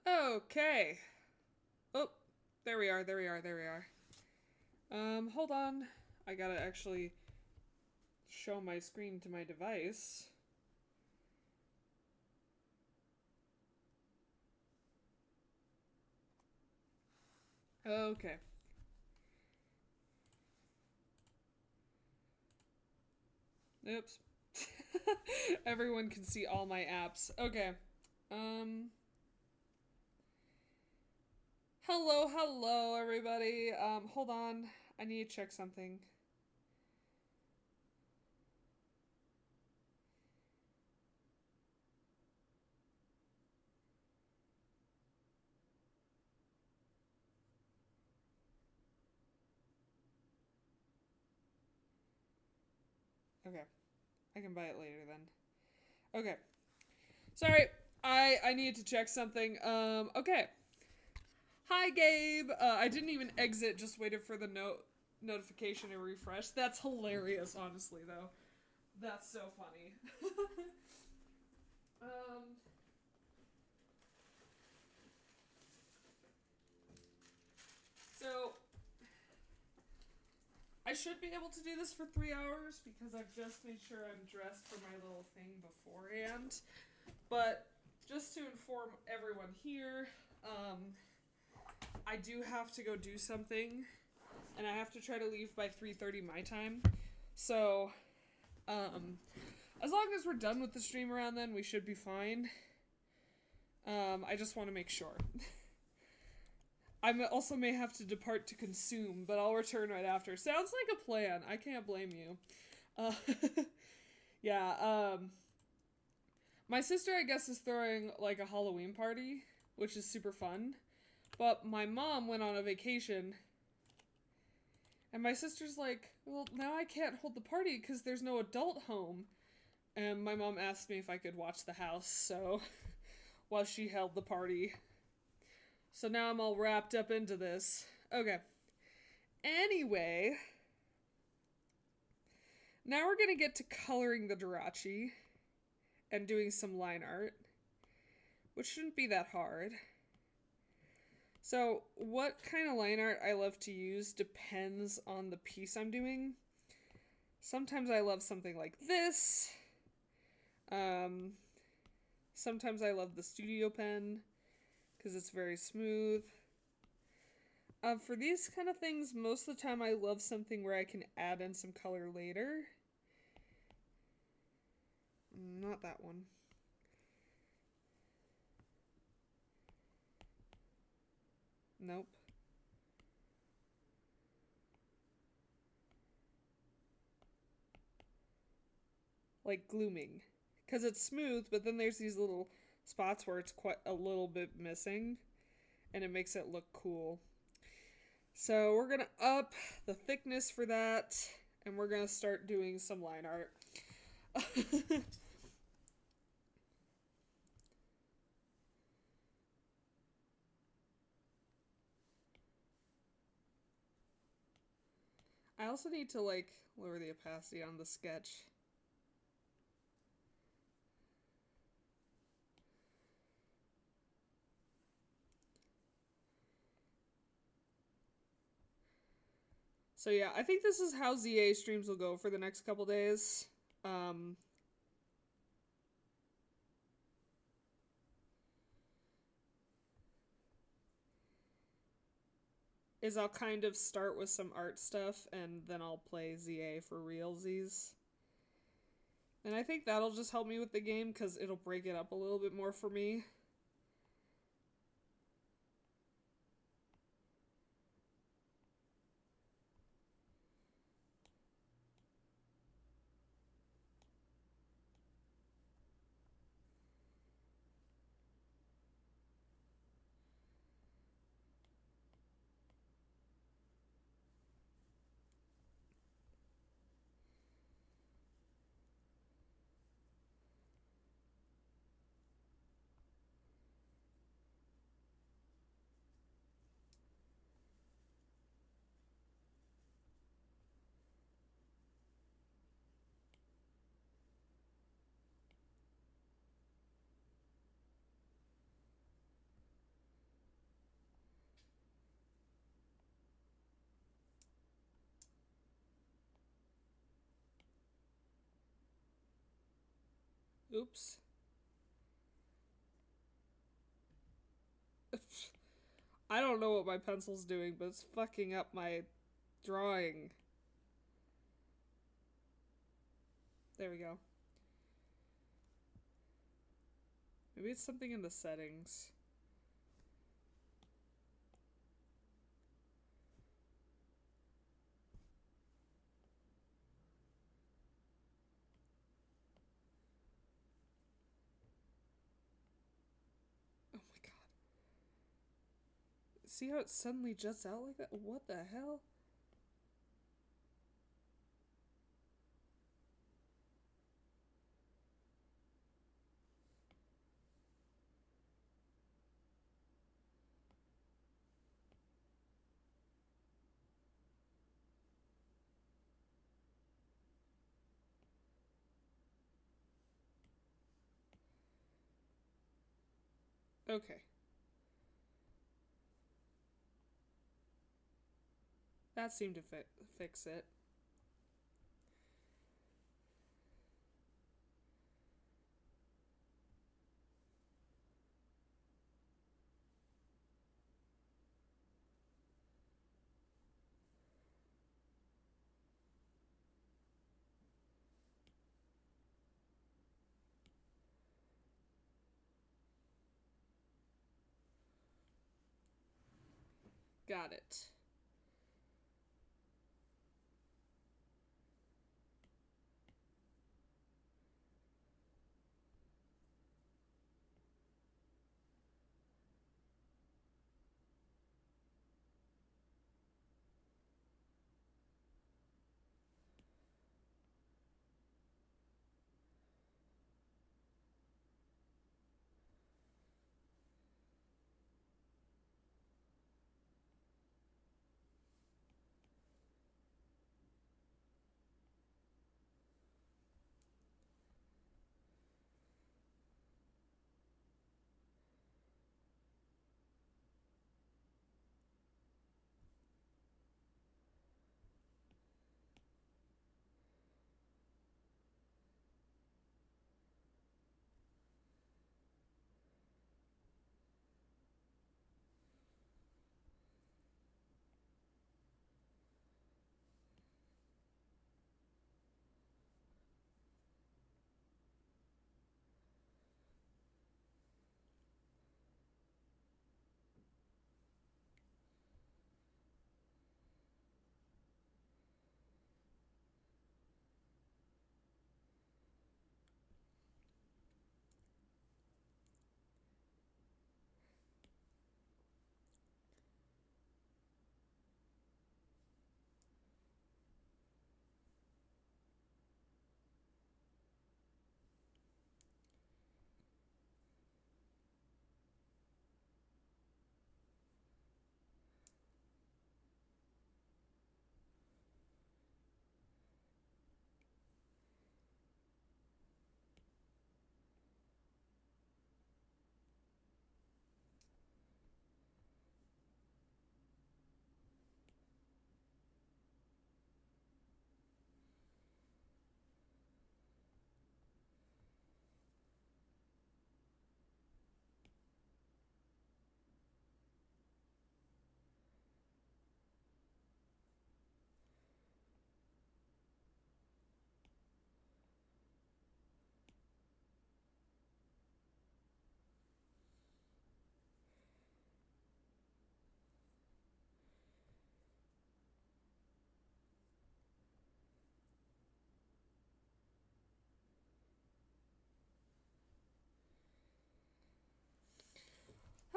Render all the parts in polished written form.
Okay. Oh, there we are, there we are, there we are. Hold on. I gotta actually show my screen to my device. Okay. Oops. Everyone can see all my apps. Okay. Um. Hello, hello, everybody. Hold on. I need to check something. Okay. I can buy it later then. Okay. Sorry. I needed to check something. Okay. Hi, Gabe. I didn't even exit, just waited for the notification to refresh. That's hilarious, honestly, though. That's so funny. um, so, I should be able to do this for 3 hours because I've just made sure I'm dressed for my little thing beforehand. But just to inform everyone here, I do have to go do something, and I have to try to leave by 3:30 my time. So, um, as long as we're done with the stream around then, we should be fine. I just want to make sure. I also may have to depart to consume, but I'll return right after. Sounds like a plan. I can't blame you. Uh, yeah, my sister, I guess, is throwing like a Halloween party, which is super fun. But my mom went on a vacation, and my sister's like, well, now I can't hold the party because there's no adult home. And my mom asked me if I could watch the house, so while she held the party. So now I'm all wrapped up into this. Okay. Anyway, now we're gonna get to coloring the Jirachi and doing some line art, which shouldn't be that hard. So, what kind of line art I love to use depends on the piece I'm doing. Sometimes I love something like this. Um, Sometimes I love the studio pen because it's very smooth. For these kind of things, most of the time I love something where I can add in some color later. Not that one. Nope. Like glooming. Because it's smooth, but then there's these little spots where it's quite a little bit missing, and it makes it look cool. So we're going to up the thickness for that, and we're going to start doing some line art. I also need to like lower the opacity on the sketch. So yeah, I think this is how ZA streams will go for the next couple days. Is I'll kind of start with some art stuff and then I'll play ZA for realsies. And I think that'll just help me with the game because it'll break it up a little bit more for me. Oops. I don't know what my pencil's doing, but it's fucking up my drawing. There we go. Maybe it's something in the settings. Oh my god. See how it suddenly juts out like that? What the hell? Okay. That seemed to fix it. Got it.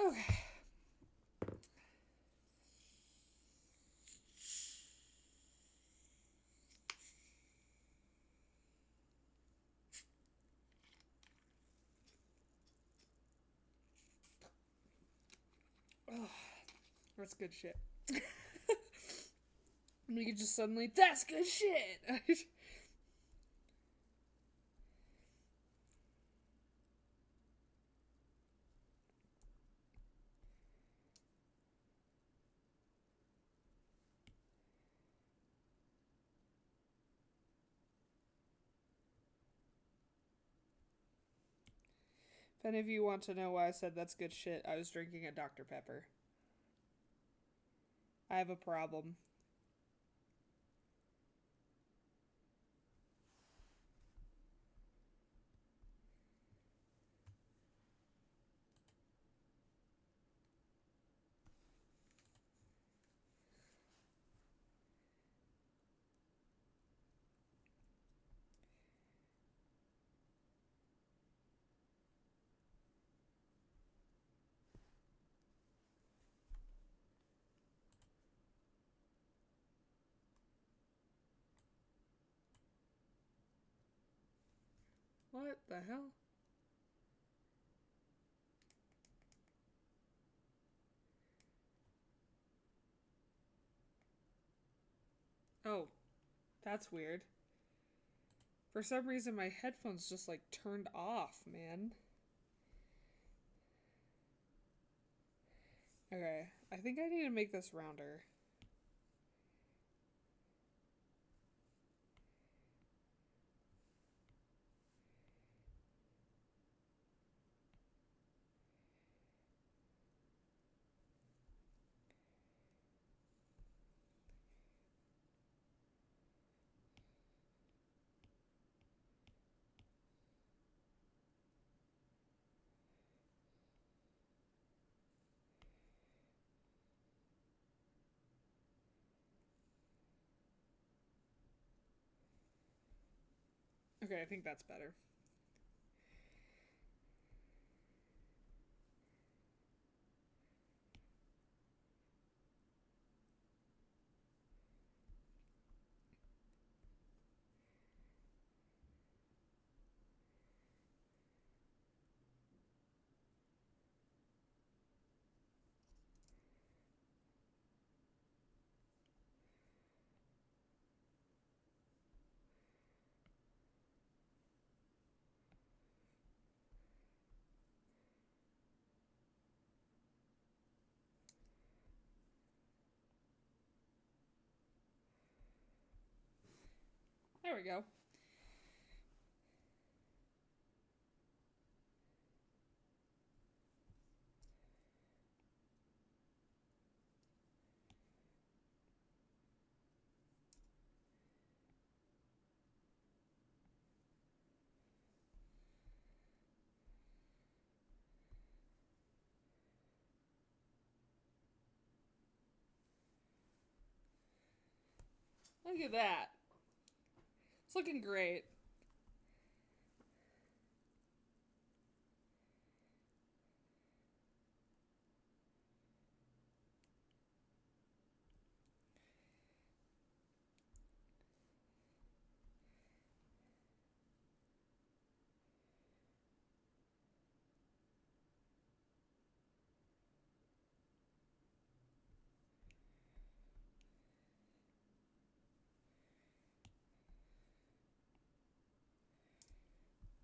Okay. Oh, that's good shit. We could just suddenly, that's good shit! If any of you want to know why I said that's good shit, I was drinking a Dr. Pepper. I have a problem. What the hell? Oh, that's weird. For some reason, my headphones just like turned off, man. Okay, I think I need to make this rounder. Okay, I think that's better. There we go. Look at that. It's looking great.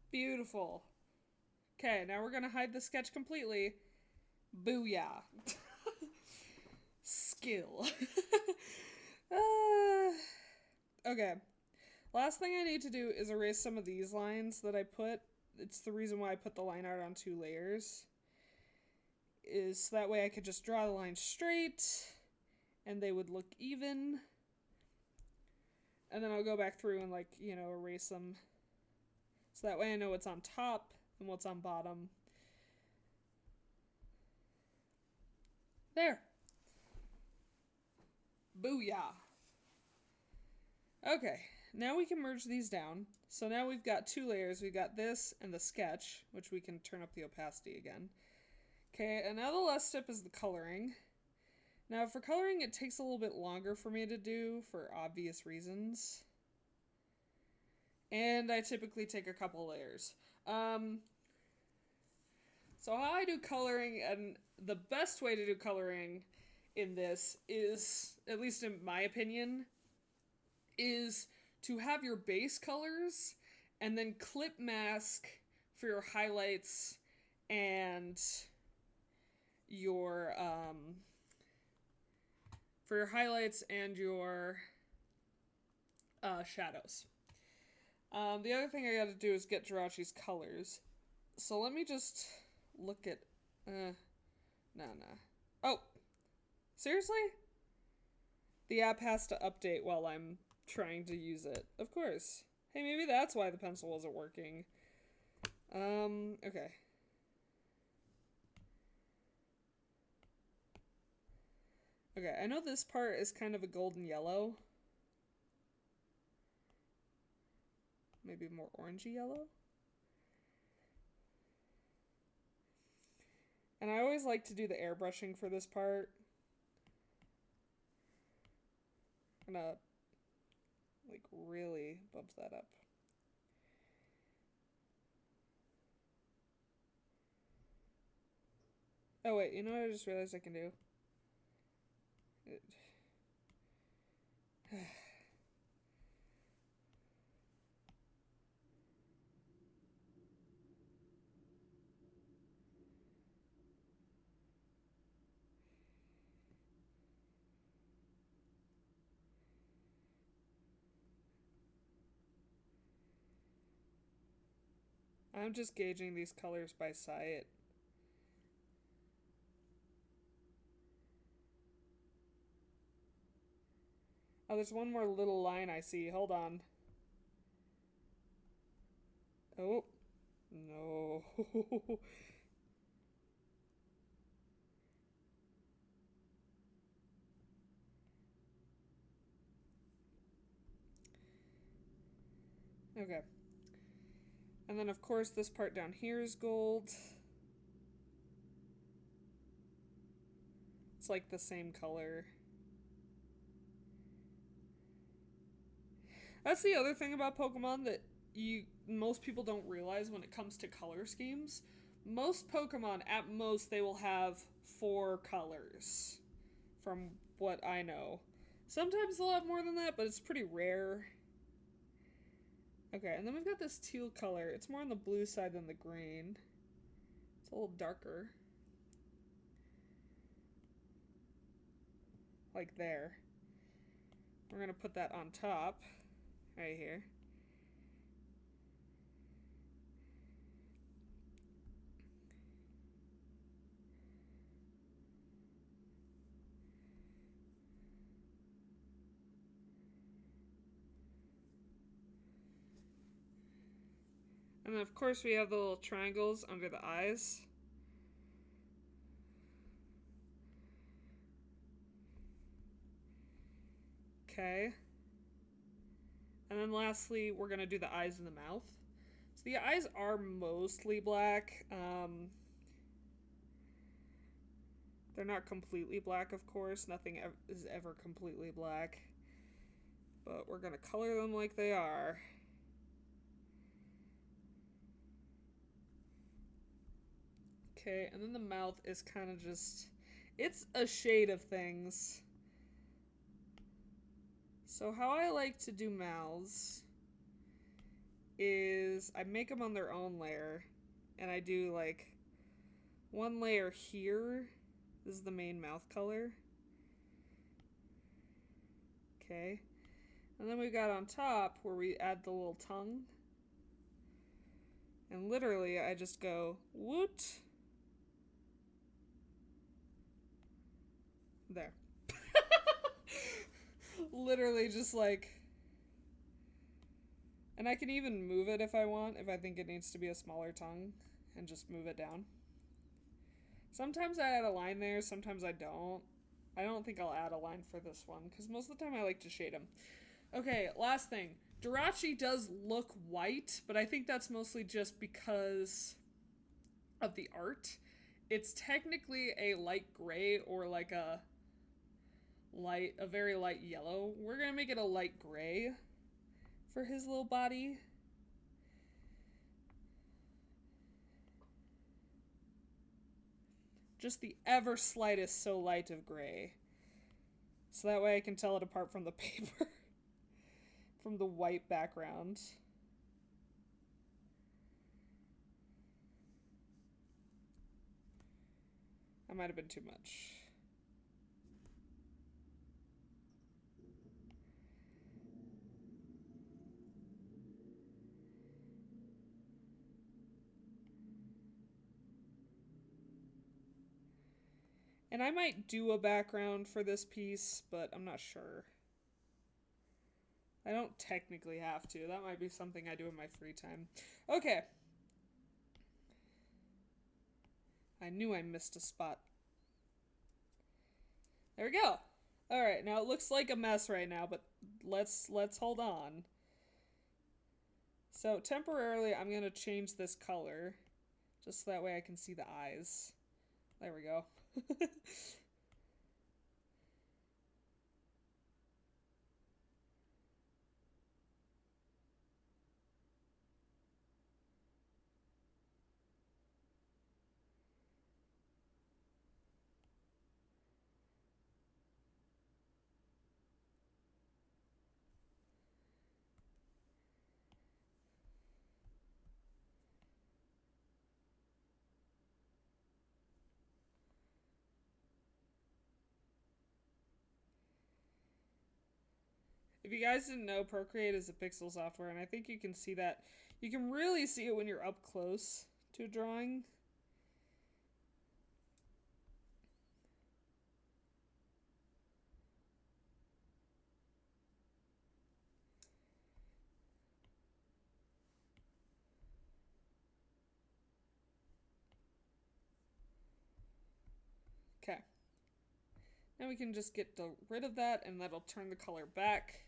Beautiful. Okay, now we're gonna hide the sketch completely. Booyah. Skill. Okay. Last thing I need to do is erase some of these lines that I put. It's the reason why I put the line art on 2 layers. Is that way I could just draw the line straight and they would look even. And then I'll go back through and erase them. So that way I know what's on top and what's on bottom. There. Booyah. Okay, now we can merge these down. So now we've got 2 layers. We've got this and the sketch, which we can turn up the opacity again. Okay, and now the last step is the coloring. Now for coloring, it takes a little bit longer for me to do for obvious reasons. And I typically take a couple layers. So how I do coloring, and the best way to do coloring in this is, at least in my opinion, is to have your base colors and then clip mask for your highlights and your shadows. The other thing I gotta do is get Jirachi's colors. So let me just look at... nah. Oh! Seriously? The app has to update while I'm trying to use it. Of course. Hey, maybe that's why the pencil wasn't working. Okay. Okay, I know this part is kind of a golden yellow. Maybe more orangey yellow? And I always like to do the airbrushing for this part. I'm gonna, like, really bump that up. Oh wait, you know what I just realized I can do? I'm just gauging these colors by sight. Oh, there's one more little line I see. Hold on. Oh. No. Okay. And then, of course, this part down here is gold. It's like the same color. That's the other thing about Pokemon that most people don't realize when it comes to color schemes. Most Pokemon, at most, they will have 4 colors, from what I know. Sometimes they'll have more than that, but it's pretty rare. Okay, and then we've got this teal color. It's more on the blue side than the green. It's a little darker. Like there. We're gonna put that on top, right here. And then, of course, we have the little triangles under the eyes. Okay. And then lastly, we're going to do the eyes and the mouth. So the eyes are mostly black. They're not completely black, of course. Nothing is ever completely black. But we're going to color them like they are. Okay, and then the mouth is kind of just... It's a shade of things. So how I like to do mouths is I make them on their own layer. And I do like one layer here. This is the main mouth color. Okay. And then we got on top where we add the little tongue. And literally I just go woot. There. Literally just like... And I can even move it if I want, if I think it needs to be a smaller tongue, and just move it down. Sometimes I add a line there, sometimes I don't. I don't think I'll add a line for this one, because most of the time I like to shade them. Okay, last thing. Jirachi does look white, but I think that's mostly just because of the art. It's technically a light gray or like a very light yellow. We're gonna make it a light gray for his little body. Just the ever slightest so light of gray. So that way I can tell it apart from the paper. From the white background. That might have been too much. And I might do a background for this piece, but I'm not sure. I don't technically have to. That might be something I do in my free time. Okay. I knew I missed a spot. There we go. All right, now it looks like a mess right now, but let's hold on. So temporarily, I'm gonna change this color, just so that way I can see the eyes. There we go. If you guys didn't know, Procreate is a pixel software, and I think you can see that. You can really see it when you're up close to a drawing. Okay. Now we can just get rid of that, and that'll turn the color back.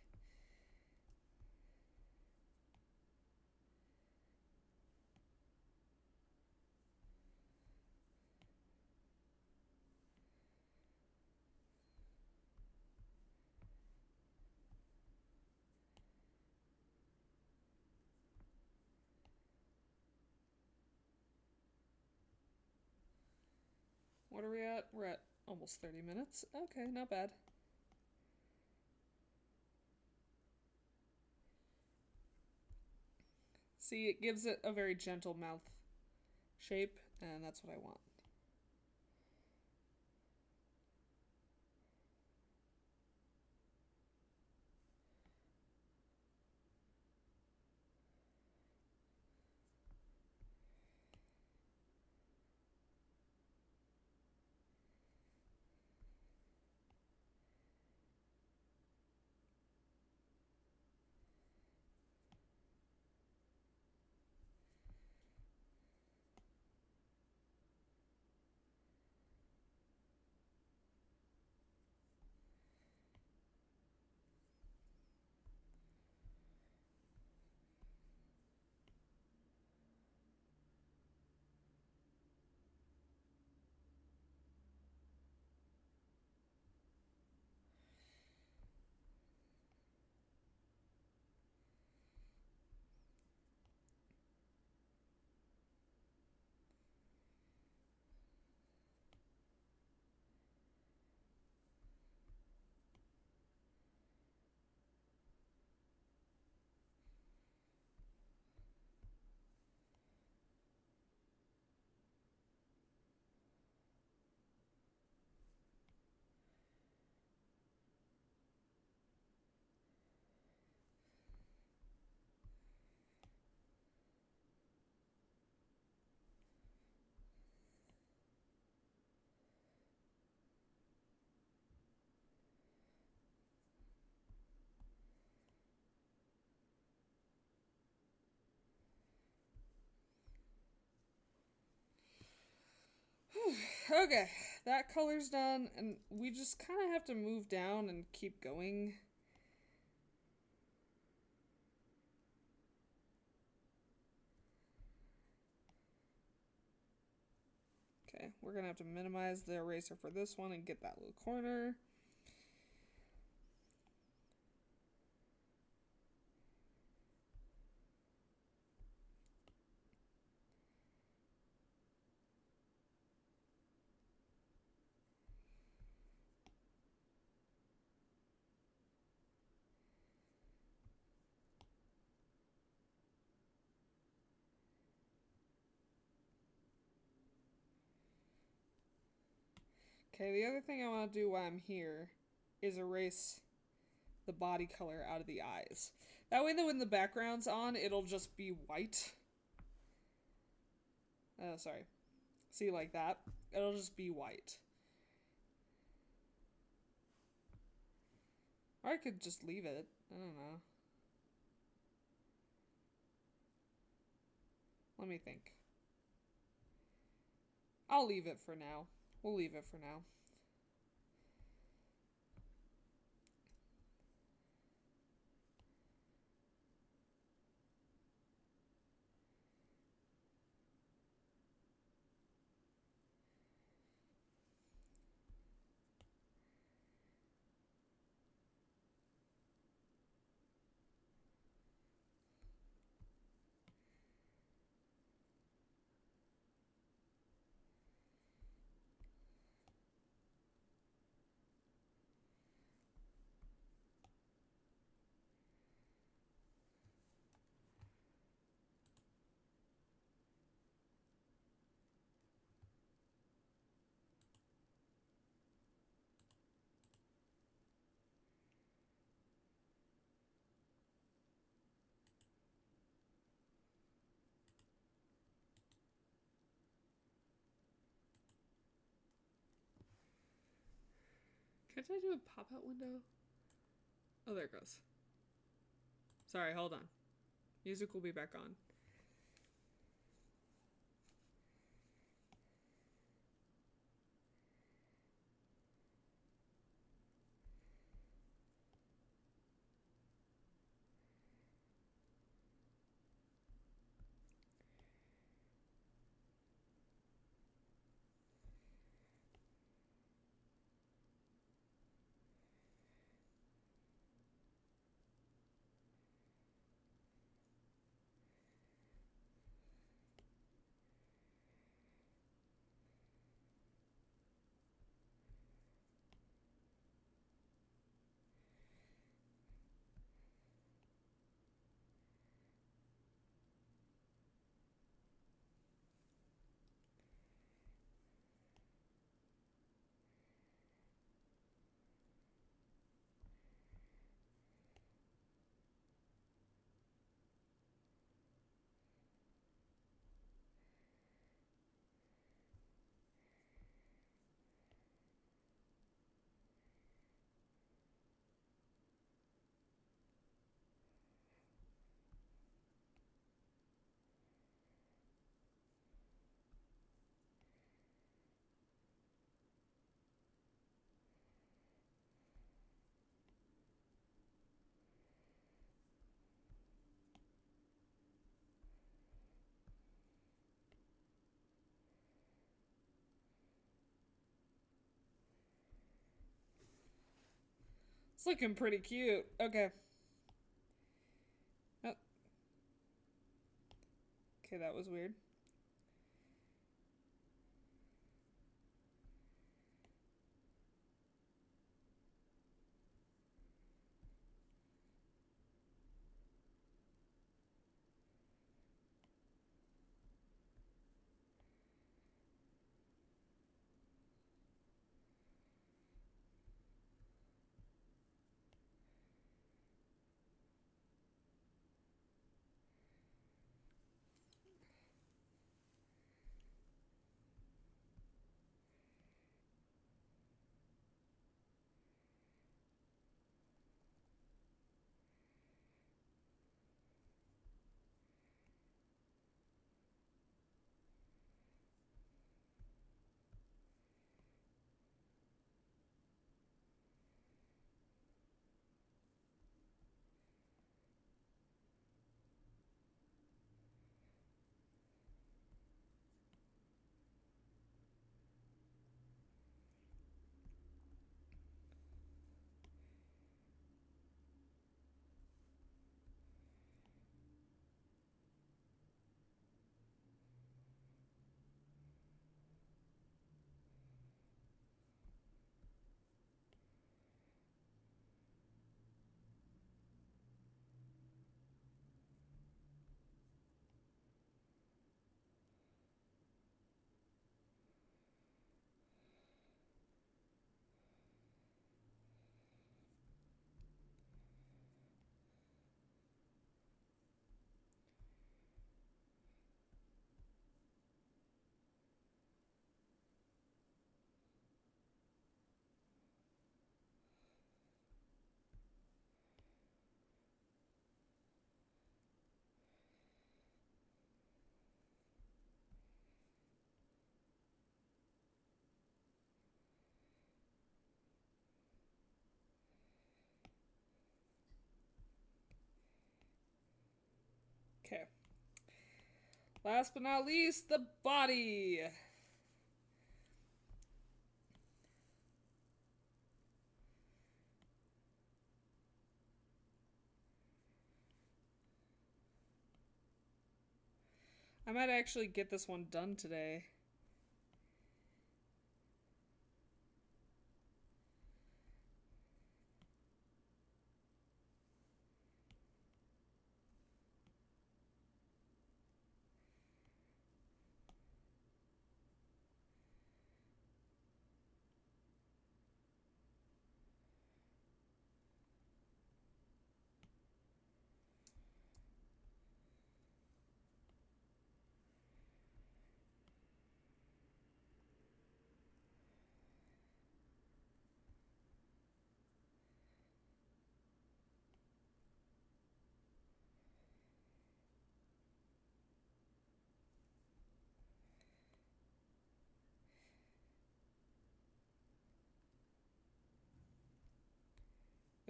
What are we at? We're at almost 30 minutes. Okay, not bad. See, it gives it a very gentle mouth shape, and that's what I want. Okay, that color's done, and we just kind of have to move down and keep going. Okay, we're gonna have to minimize the eraser for this one and get that little corner. Okay, the other thing I want to do while I'm here is erase the body color out of the eyes. That way, when the background's on, it'll just be white. Sorry. See, like that? It'll just be white. Or I could just leave it. I don't know. Let me think. I'll leave it for now. We'll leave it for now. Can't I do a pop-out window? Oh, there it goes. Sorry, hold on. Music will be back on. It's looking pretty cute. Okay. Oh. Okay, that was weird. Okay. Last but not least, the body. I might actually get this one done today.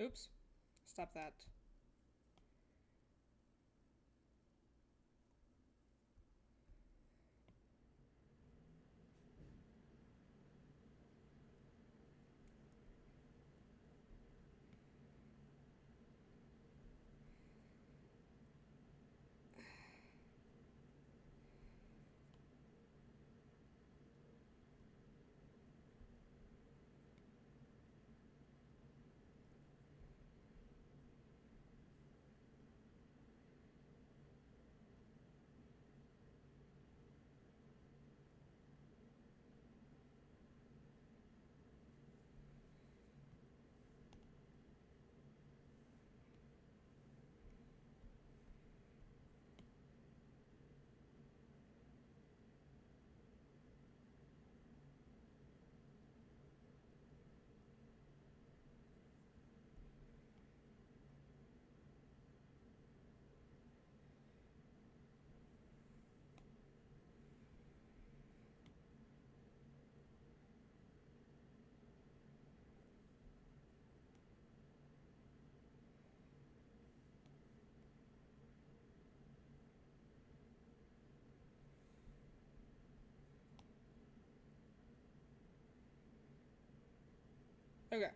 Oops. Stop that. Okay.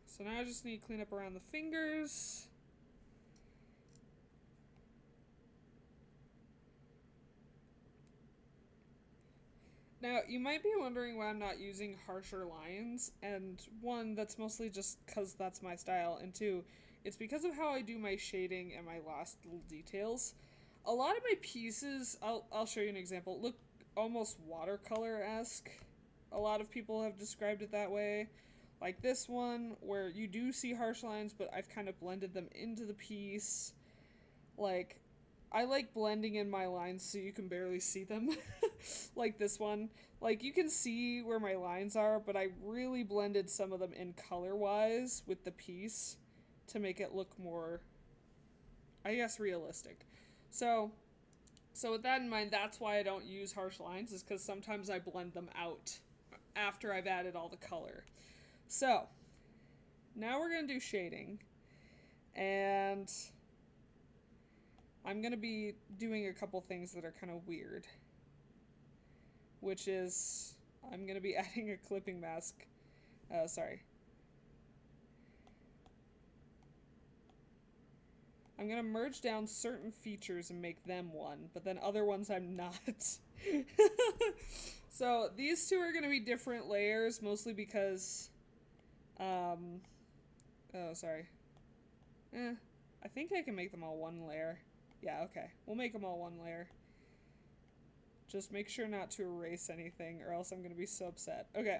So now I just need to clean up around the fingers. Now, you might be wondering why I'm not using harsher lines, and one, that's mostly just because that's my style, and two, it's because of how I do my shading and my last little details. A lot of my pieces, I'll show you an example, look almost watercolor-esque. A lot of people have described it that way. Like this one, where you do see harsh lines, but I've kind of blended them into the piece. Like, I like blending in my lines so you can barely see them. Like this one. Like, you can see where my lines are, but I really blended some of them in color-wise with the piece to make it look more, I guess, realistic. So with that in mind, that's why I don't use harsh lines, is because sometimes I blend them out after I've added all the color. So, now we're going to do shading. And I'm going to be doing a couple things that are kind of weird. Which is, I'm going to be adding a clipping mask. Sorry. I'm going to merge down certain features and make them one, but then other ones I'm not. So these two are going to be different layers, mostly because, oh, sorry. I think I can make them all one layer. Yeah, okay. We'll make them all one layer. Just make sure not to erase anything, or else I'm going to be so upset. Okay,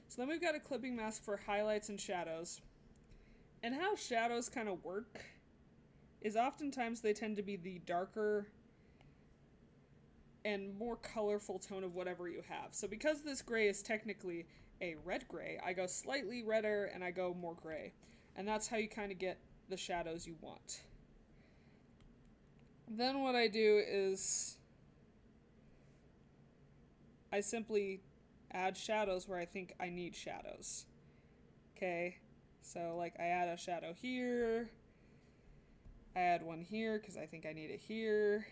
so then we've got a clipping mask for highlights and shadows. And how shadows kind of work is oftentimes they tend to be the darker and more colorful tone of whatever you have. So because this gray is technically a red gray, I go slightly redder and I go more gray. And that's how you kind of get the shadows you want. Then what I do is I simply add shadows where I think I need shadows. Okay, so like I add a shadow here, I add one here because I think I need it here.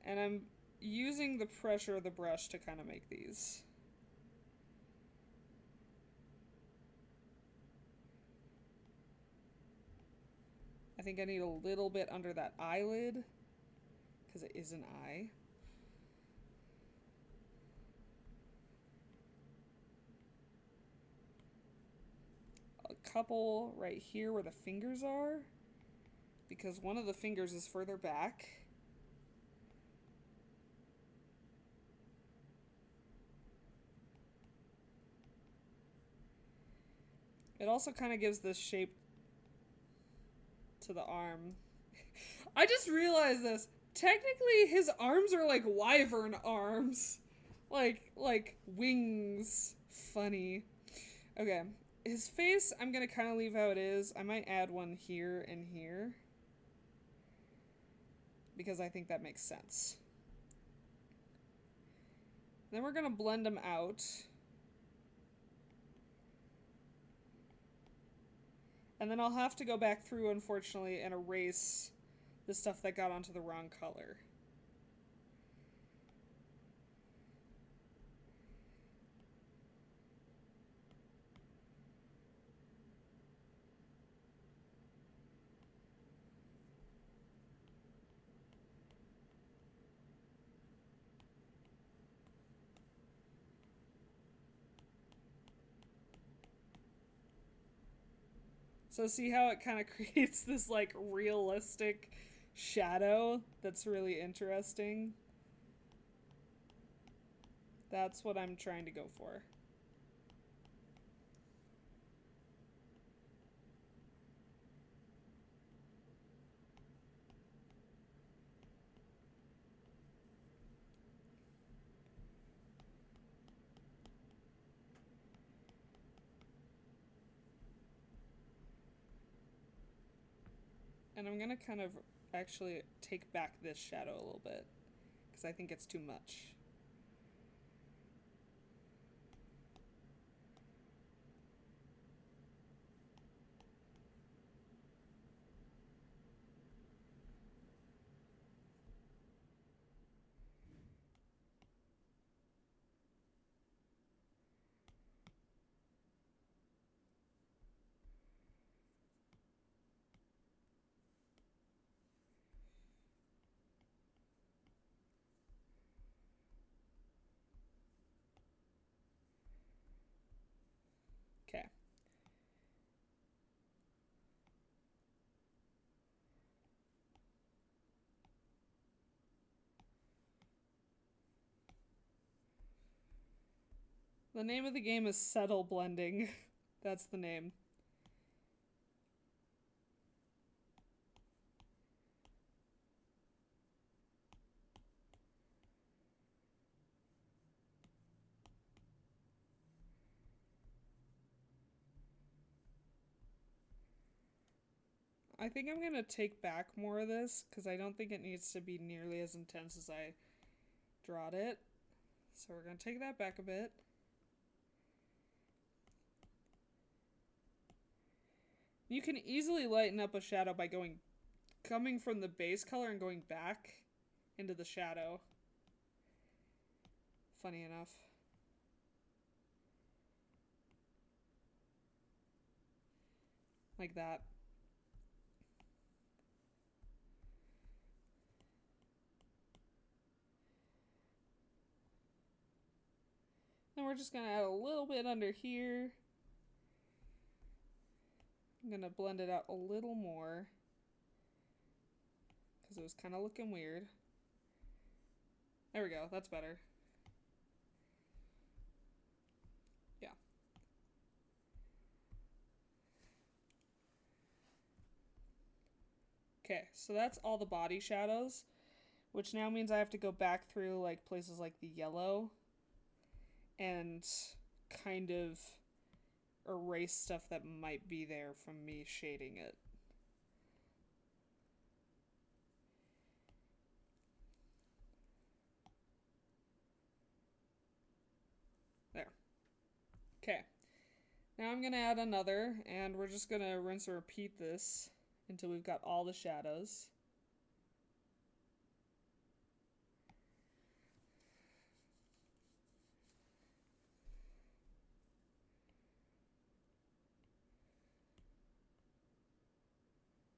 And I'm using the pressure of the brush to kind of make these. I think I need a little bit under that eyelid because it is an eye. A couple right here where the fingers are because one of the fingers is further back. It also kind of gives this shape to the arm. I just realized this. Technically, his arms are like wyvern arms. Like wings. Funny. Okay. His face, I'm going to kind of leave how it is. I might add one here and here. Because I think that makes sense. Then we're going to blend them out. And then I'll have to go back through, unfortunately, and erase the stuff that got onto the wrong color. So see how it kind of creates this like realistic shadow that's really interesting? That's what I'm trying to go for. And I'm gonna kind of actually take back this shadow a little bit because I think it's too much. Okay. The name of the game is Settle Blending. That's the name. I think I'm gonna take back more of this because I don't think it needs to be nearly as intense as I drawed it. So we're gonna take that back a bit. You can easily lighten up a shadow by coming from the base color and going back into the shadow. Funny enough. Like that. Then we're just gonna add a little bit under here. I'm gonna blend it out a little more because it was kind of looking weird. There we go, that's better. Yeah. Okay, so that's all the body shadows, which now means I have to go back through like places like the yellow and kind of erase stuff that might be there from me shading it. There. Okay. Now I'm going to add another, and we're just going to rinse and repeat this until we've got all the shadows.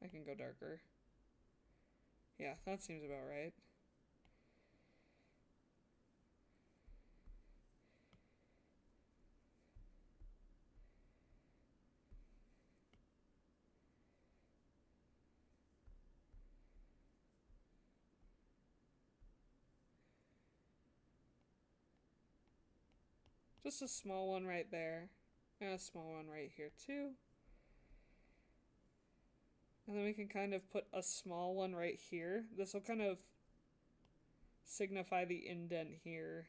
I can go darker. Yeah, that seems about right. Just a small one right there. And a small one right here too. And then we can kind of put a small one right here. This will kind of signify the indent here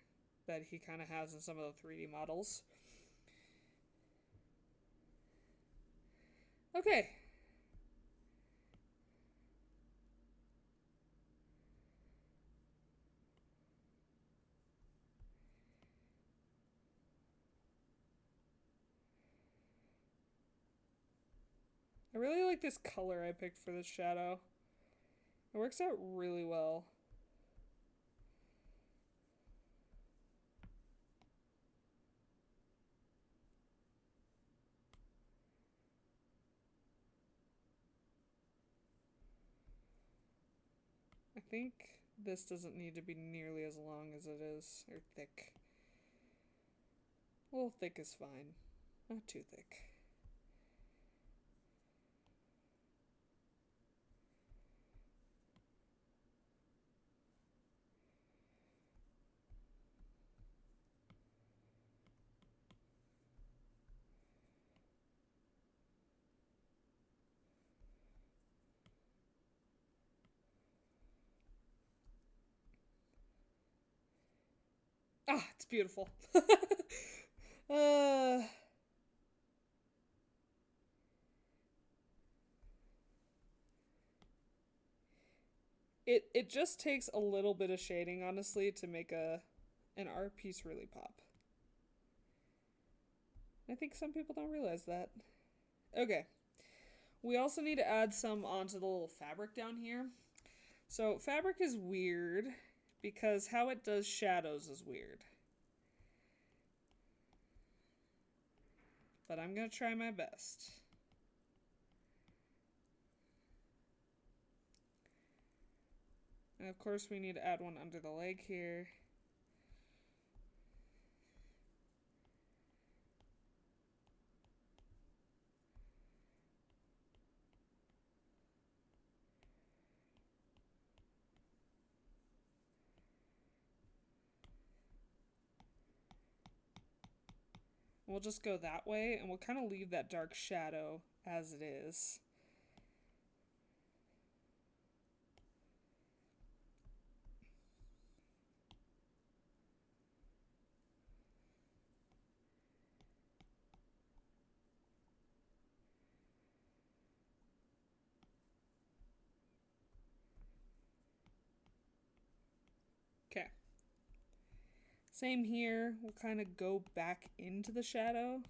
that he kind of has in some of the 3D models. Okay. I really like this color I picked for this shadow. It works out really well. I think this doesn't need to be nearly as long as it is, or thick. A little thick is fine, not too thick. Ah, it's beautiful. It just takes a little bit of shading, honestly, to make an art piece really pop. I think some people don't realize that. Okay. We also need to add some onto the little fabric down here. So fabric is weird because how it does shadows is weird. But I'm going to try my best. And of course we need to add one under the leg here. We'll just go that way, and we'll kind of leave that dark shadow as it is. Okay. Same here. We'll kind of go back into the shadow.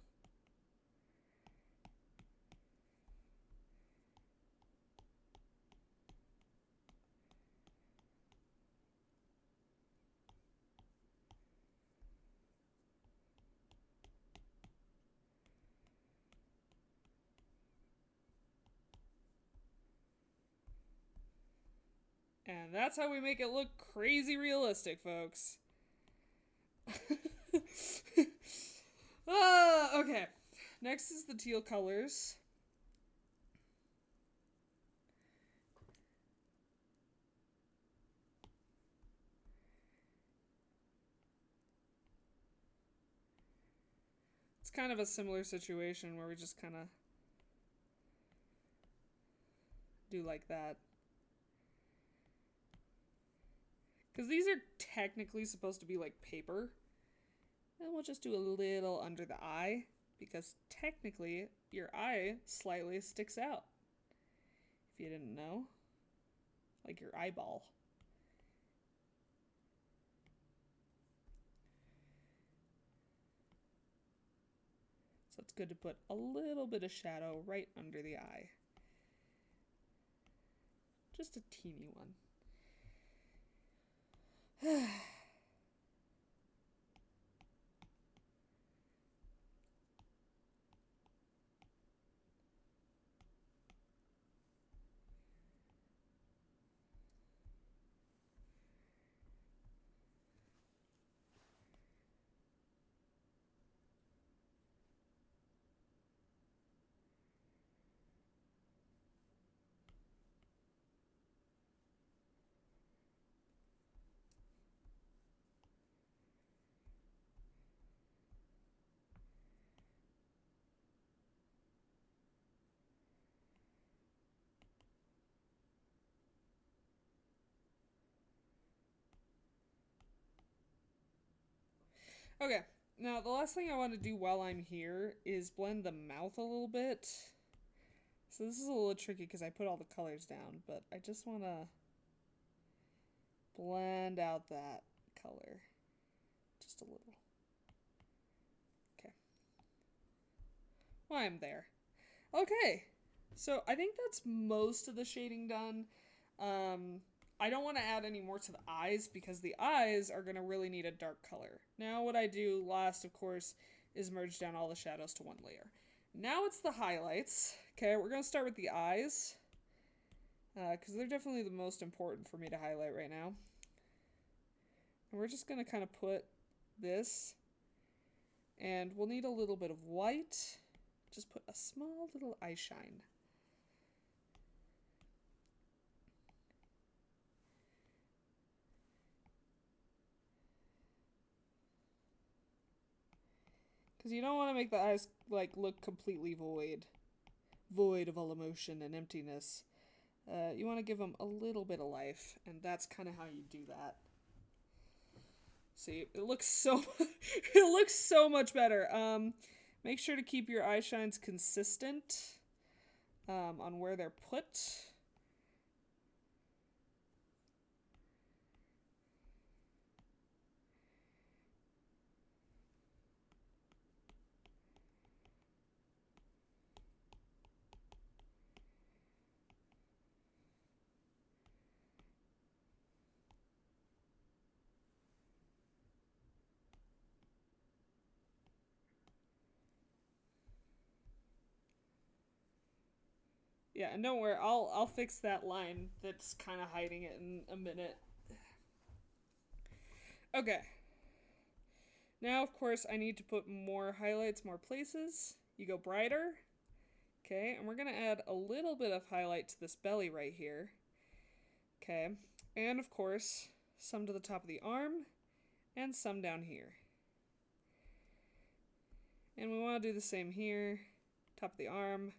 And that's how we make it look crazy realistic, folks. Okay. Next is the teal colors. It's kind of a similar situation where we just kind of do like that. Because these are technically supposed to be like paper. And we'll just do a little under the eye, because technically your eye slightly sticks out. If you didn't know. Like your eyeball. So it's good to put a little bit of shadow right under the eye. Just a teeny one. Okay, now the last thing I want to do while I'm here is blend the mouth a little bit. So this is a little tricky because I put all the colors down, but I just want to blend out that color just a little. Okay. Well, I'm there. Okay, so I think that's most of the shading done. I don't want to add any more to the eyes because the eyes are going to really need a dark color. Now what I do last, of course, is merge down all the shadows to one layer. Now it's the highlights. Okay, we're going to start with the eyes because they're definitely the most important for me to highlight right now. And we're just going to kind of put this, and we'll need a little bit of white. Just put a small little eye shine. Because you don't want to make the eyes like look completely void of all emotion and emptiness. You want to give them a little bit of life, and that's kind of how you do that. See, it looks so it looks so much better. Make sure to keep your eye shines consistent on where they're put. Yeah, and don't worry, I'll fix that line that's kind of hiding it in a minute. Okay. Now, of course, I need to put more highlights, more places. You go brighter. Okay, and we're going to add a little bit of highlight to this belly right here. Okay, and of course, some to the top of the arm and some down here. And we want to do the same here. Top of the arm,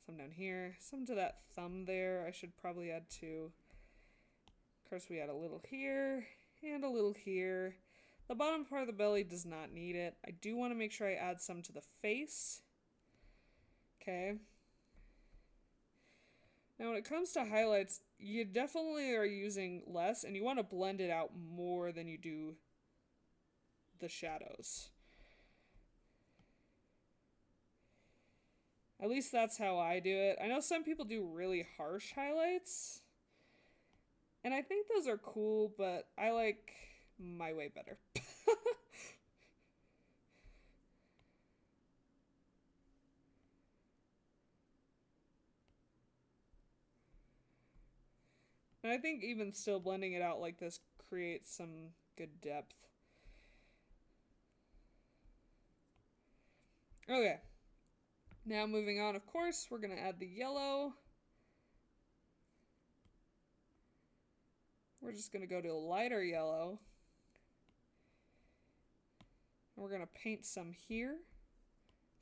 some down here, some to that thumb there. I should probably add two. Of course, we add a little here and a little here. The bottom part of the belly does not need it. I do want to make sure I add some to the face. Okay. Now when it comes to highlights, you definitely are using less, and you want to blend it out more than you do the shadows. At least that's how I do it. I know some people do really harsh highlights, and I think those are cool, but I like my way better. And I think even still blending it out like this creates some good depth. Okay. Now moving on, of course, we're going to add the yellow. We're just going to go to a lighter yellow. And we're going to paint some here,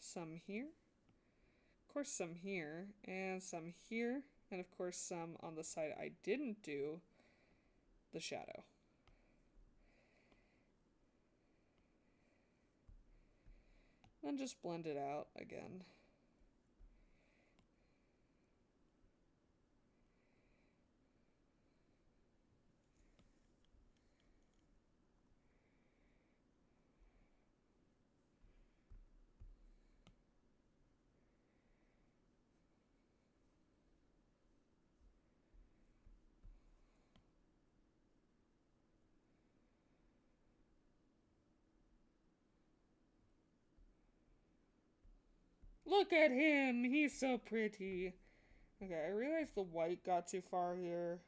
some here, of course some here, and some here, and of course some on the side I didn't do the shadow. Then just blend it out again. Look at him. He's so pretty. Okay, I realized the white got too far here.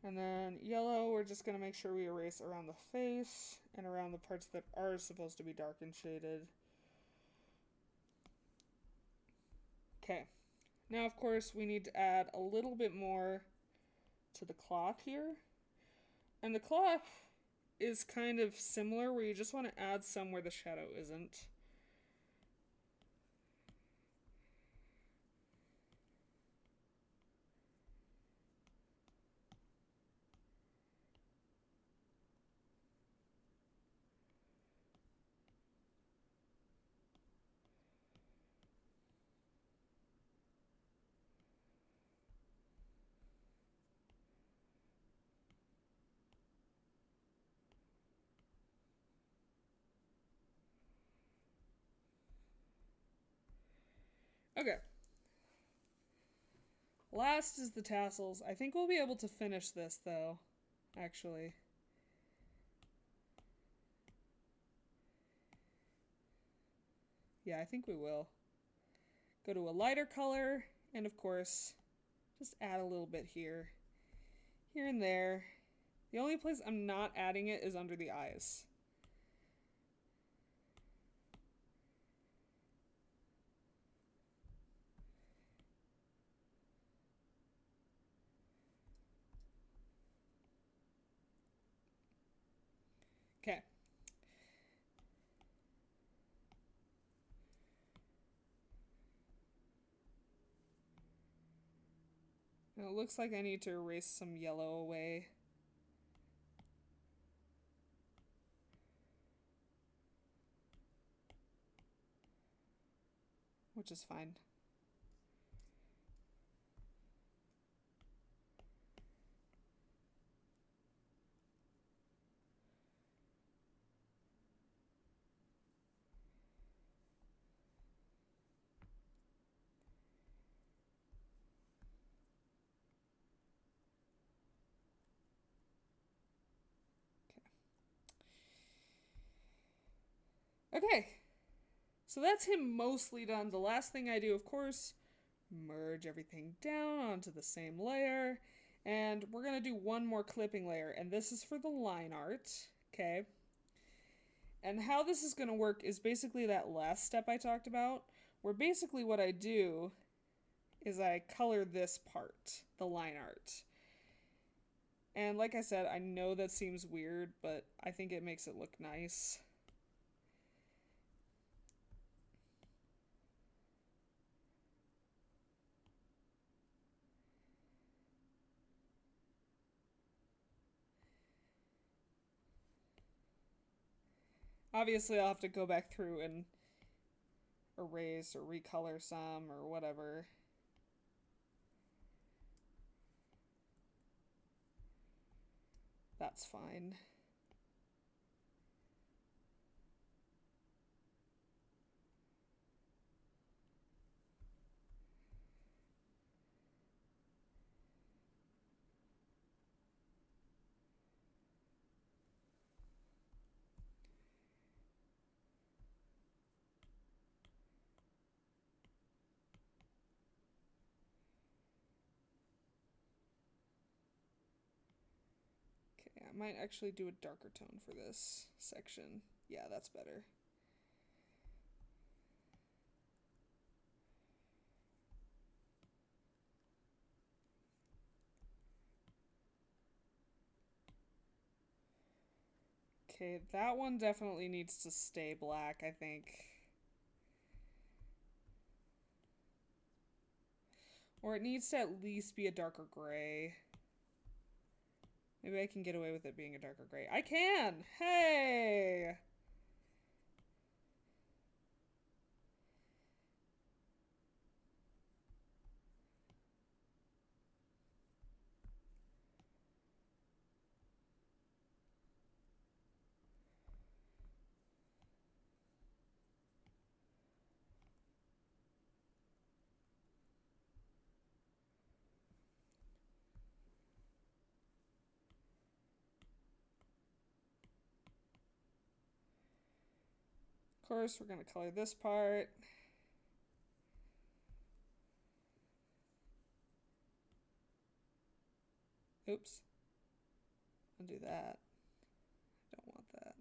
And then yellow, we're just going to make sure we erase around the face and around the parts that are supposed to be dark and shaded. Okay. Now, of course, we need to add a little bit more to the cloth here. And the cloth is kind of similar, where you just want to add some where the shadow isn't. Okay. Last is the tassels. I think we'll be able to finish this, though, actually. Yeah, I think we will. Go to a lighter color, and of course, just add a little bit here. Here and there. The only place I'm not adding it is under the eyes. Okay. Now it looks like I need to erase some yellow away. Which is fine. Okay. So that's him mostly done. The last thing I do, of course, merge everything down onto the same layer. And we're going to do one more clipping layer. And this is for the line art. Okay. And how this is going to work is basically that last step I talked about, where basically what I do is I color this part, the line art. And like I said, I know that seems weird, but I think it makes it look nice. Obviously, I'll have to go back through and erase or recolor some or whatever. That's fine. Okay, I might actually do a darker tone for this section. Yeah, that's better. Okay, that one definitely needs to stay black, I think. Or it needs to at least be a darker gray. Maybe I can get away with it being a darker gray. I can! Hey! Of course, we're going to color this part. Oops. Undo that. Don't want that.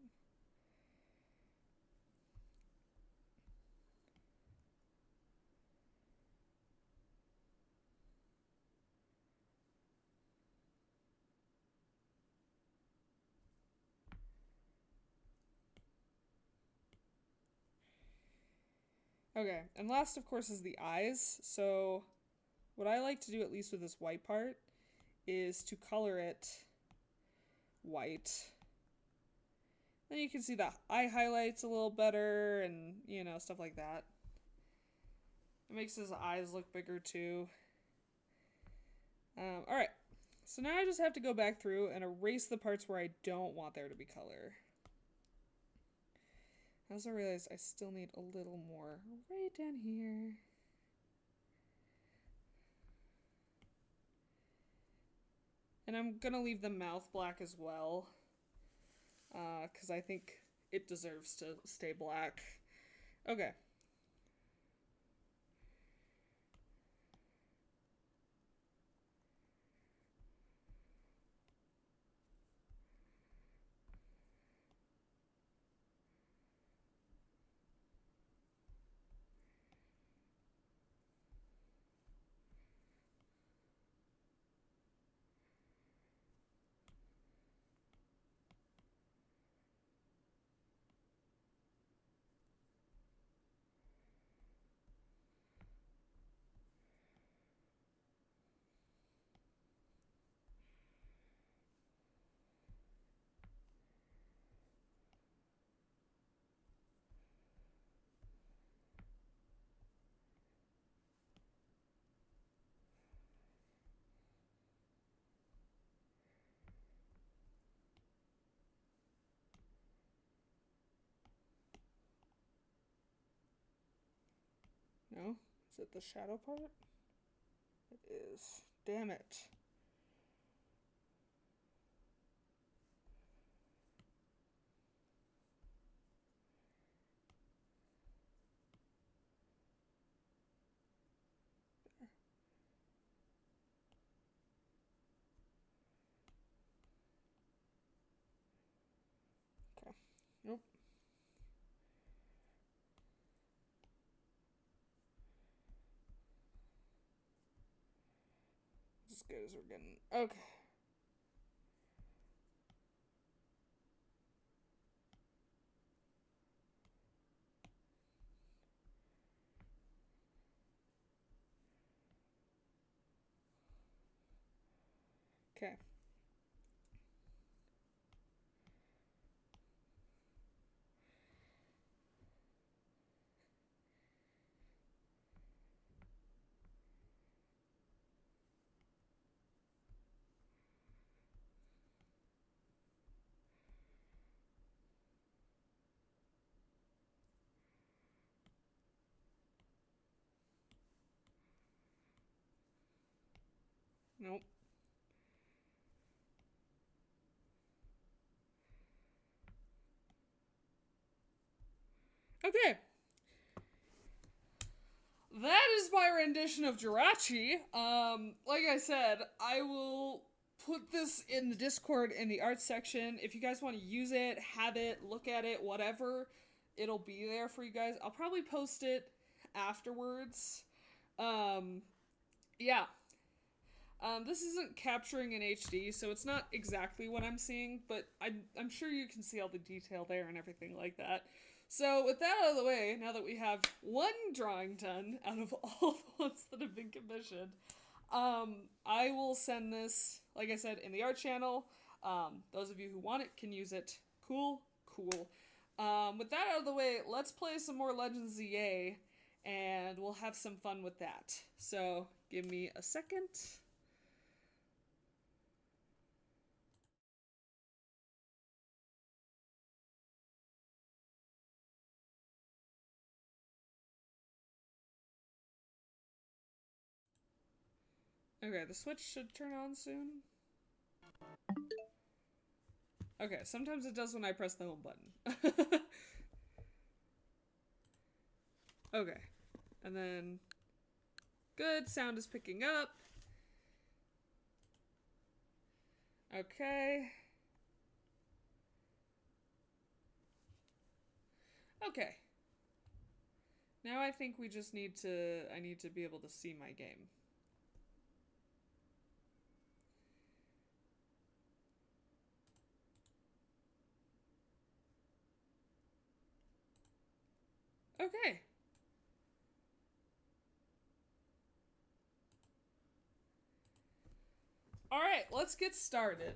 Okay, and last, of course, is the eyes. So what I like to do, at least with this white part, is to color it white. Then you can see the eye highlights a little better and, you know, stuff like that. It makes his eyes look bigger too. Alright, so now I just have to go back through and erase the parts where I don't want there to be color. I also realized I still need a little more right down here. And I'm gonna leave the mouth black as well, because I think it deserves to stay black. Okay. No? Is it the shadow part? It is. Damn it. Okay. Nope. As good as we're getting. Okay. Okay. Nope. Okay. That is my rendition of Jirachi. Like I said, I will put this in the Discord in the art section. If you guys want to use it, have it, look at it, whatever, it'll be there for you guys. I'll probably post it afterwards. Um, yeah. This isn't capturing in HD, so it's not exactly what I'm seeing, but I'm sure you can see all the detail there and everything like that. So with that out of the way, now that we have one drawing done out of all the ones that have been commissioned, I will send this, like I said, in the art channel. Those of you who want it can use it. Cool, cool. With that out of the way, let's play some more Legends ZA, and we'll have some fun with that. So give me a second. Okay, the switch should turn on soon. Okay, sometimes it does when I press the home button. Okay. And then... Good, sound is picking up. Okay. Okay. Now I think we just need to... I need to be able to see my game. Okay. Alright, let's get started.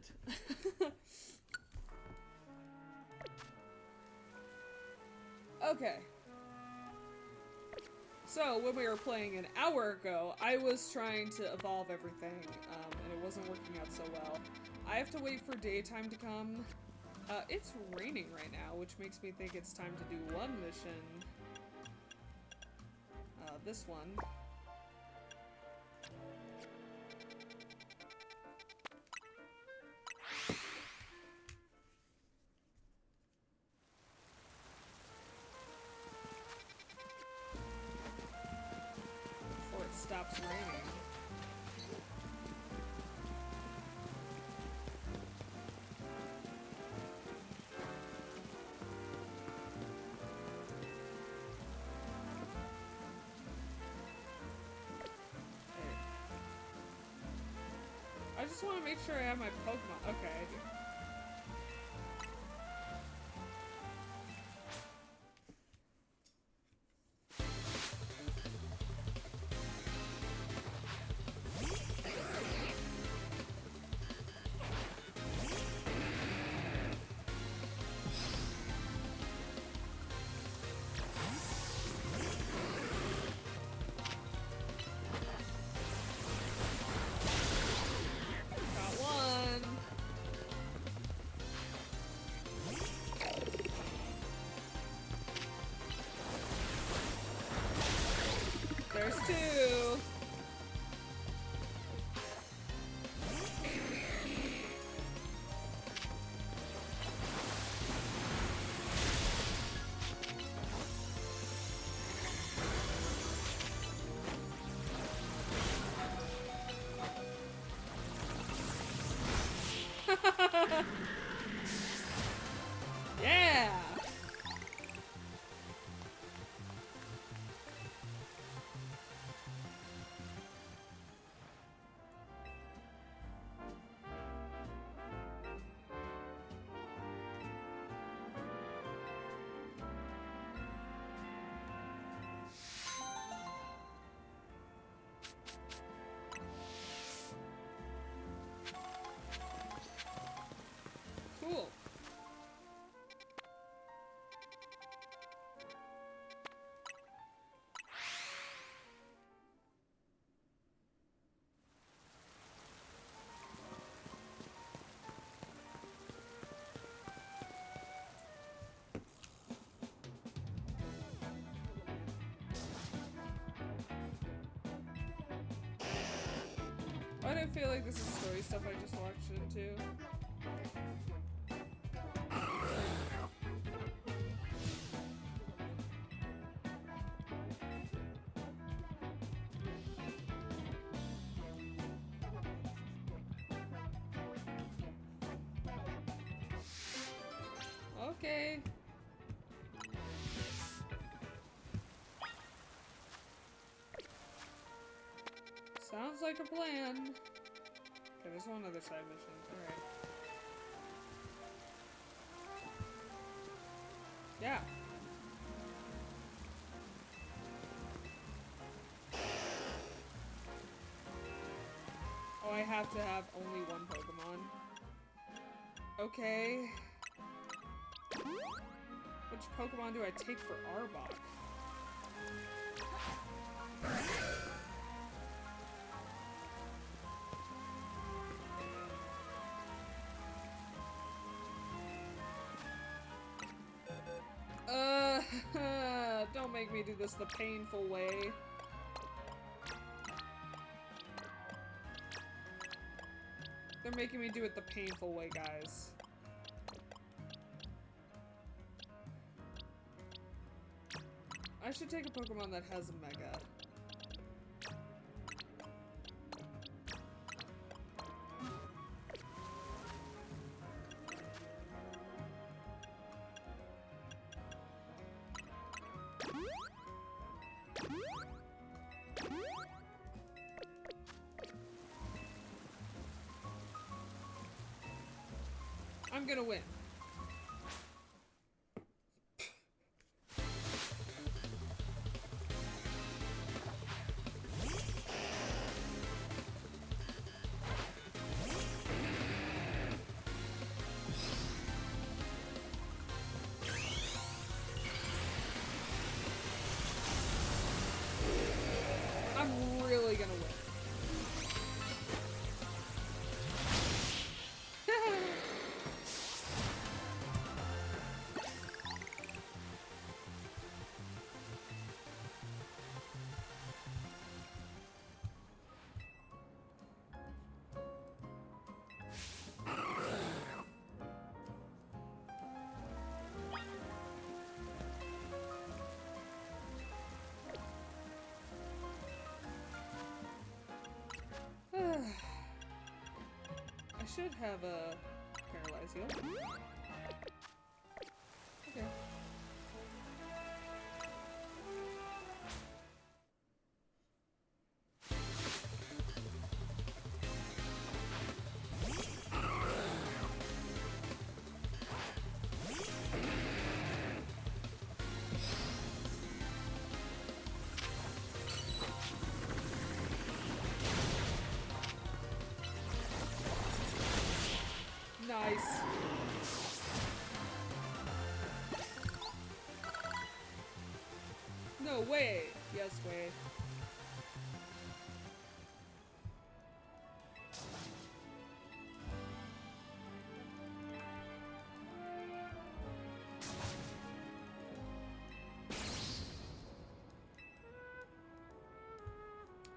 Okay. So, when we were playing an hour ago, I was trying to evolve everything, and it wasn't working out so well. I have to wait for daytime to come. It's raining right now, which makes me think it's time to do one mission. This one. Before it stops raining. I just want to make sure I have my Pokemon. Okay, I do. There's two. Yeah. Cool. Why do I feel like this is story stuff I just watched into? Okay. Sounds like a plan. Okay, there's one other side mission. Alright. Yeah. Oh, I have to have only one Pokemon. Okay. Which Pokemon do I take for Arbok? Don't make me do this the painful way. They're making me do it the painful way, guys. I should take a Pokemon that has a Mega. I'm gonna win. I'm really gonna win. I should have a paralyze heal. Okay. Nice. No way. Yes way.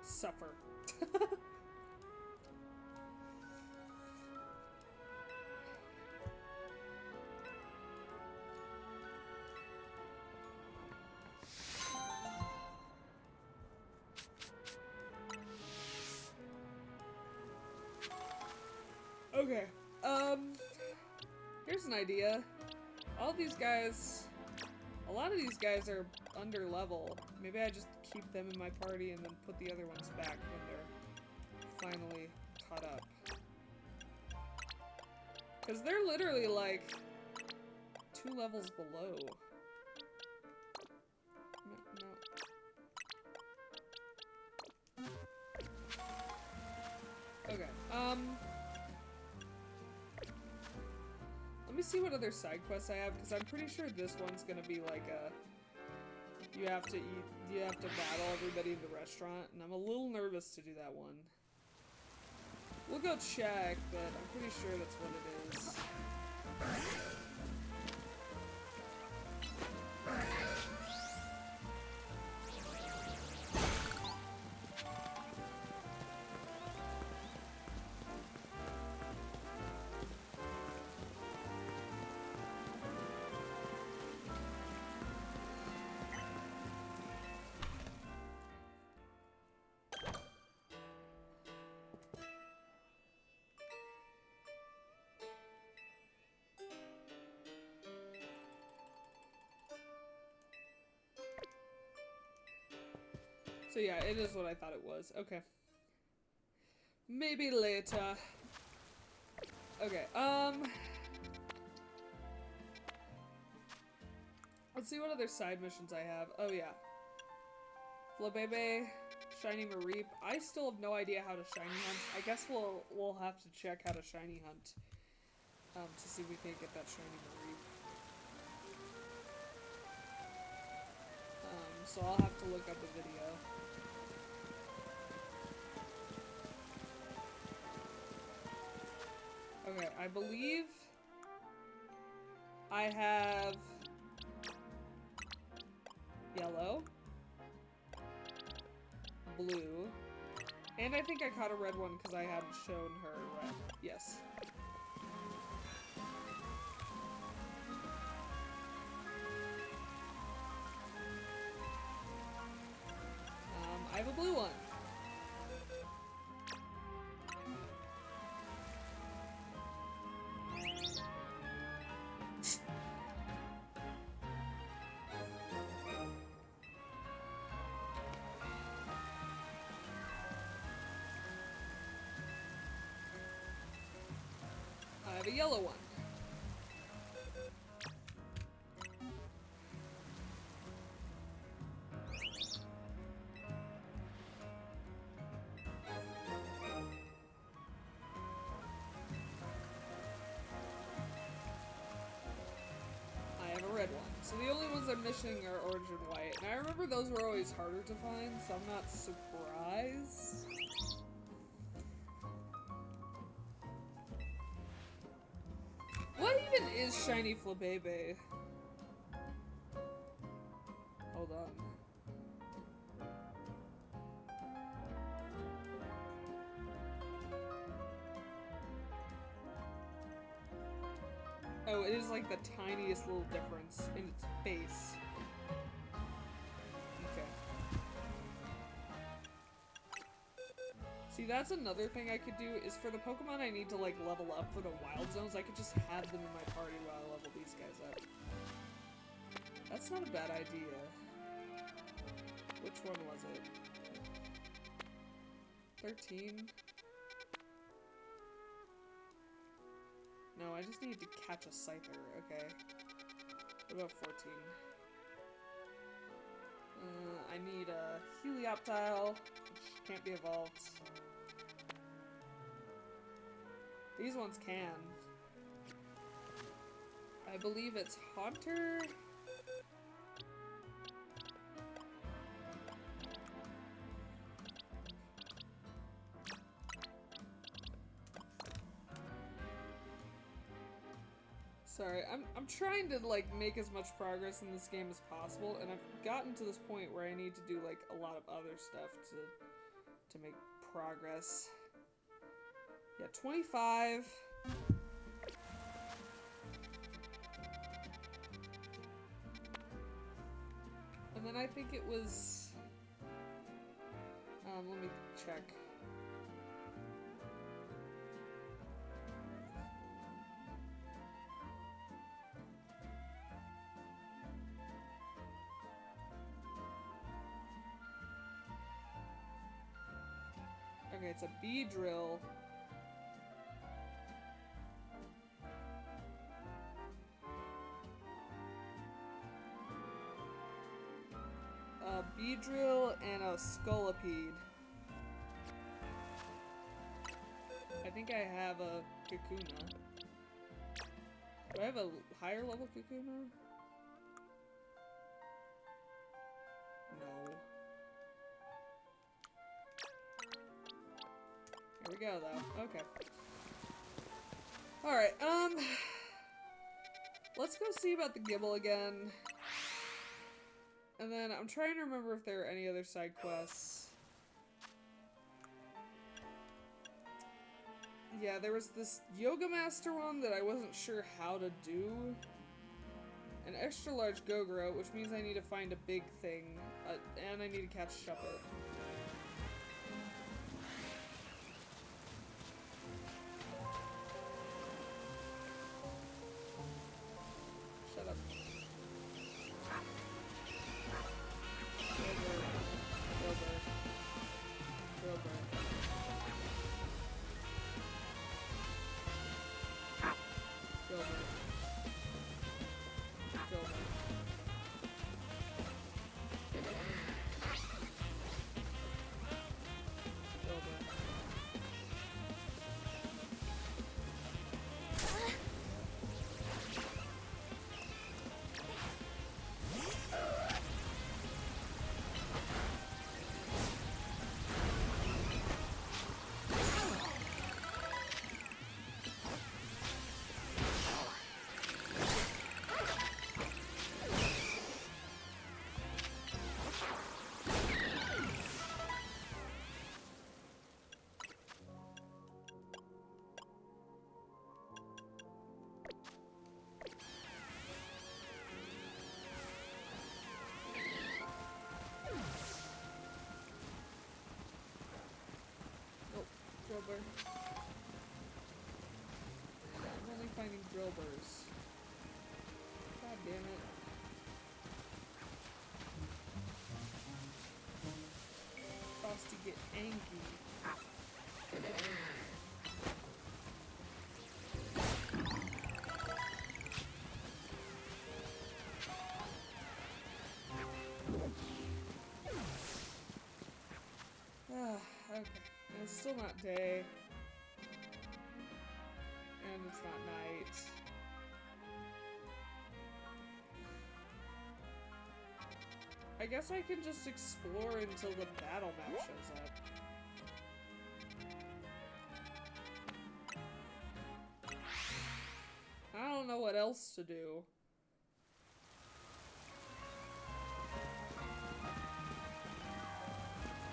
Suffer. Okay, here's an idea. All these guys, a lot of these guys are under level. Maybe I just keep them in my party and then put the other ones back when they're finally caught up. Because they're literally like 2 levels below. No. Okay, let me see what other side quests I have, because I'm pretty sure this one's gonna be like a... You have to battle everybody in the restaurant, and I'm a little nervous to do that one. We'll go check, but I'm pretty sure that's what it is. So yeah, it is what I thought it was. Okay. Maybe later. Okay, let's see what other side missions I have. Oh yeah. Flabebe, Shiny Mareep. I still have no idea how to shiny hunt. I guess we'll have to check how to shiny hunt. To see if we can get that shiny Mareep. So I'll have to look up a video. Okay, I believe I have yellow, blue, and I think I caught a red one because I hadn't shown her red. Yes. have a blue one. I have a yellow one. I have a red one. So the only ones I'm missing are orange and white. And I remember those were always harder to find, so I'm not surprised. What even is shiny flabebe? Hold on. Oh, it is like the tiniest little difference in its face. Okay. See, that's another thing I could do, is for the Pokemon I need to, like, level up for the wild zones, I could just have them in my party while I level these guys up. That's not a bad idea. Which one was it? 13? No, I just need to catch a Scyther, okay. What about 14? I need a Helioptile, which can't be evolved. These ones can. I believe it's Haunter. Sorry, I'm trying to, like, make as much progress in this game as possible, and I've gotten to this point where I need to do, like, a lot of other stuff to make progress. Yeah, 25. And then I think it was... let me check. Okay, it's a Beedrill. A Beedrill and a Scolipede. I think I have a Kakuna. Do I have a higher level Kakuna? No. Here we go, though. Okay. Alright, let's go see about the Gibble again. And then I'm trying to remember if there are any other side quests. Yeah, there was this Yoga Master one that I wasn't sure how to do. An extra large Gogoro, which means I need to find a big thing. And I need to catch Shuppet. Shut up. I'm only finding drill burrs. God damn it. Frosty get angry. Okay. And it's still not day. And it's not night. I guess I can just explore until the battle map shows up. I don't know what else to do.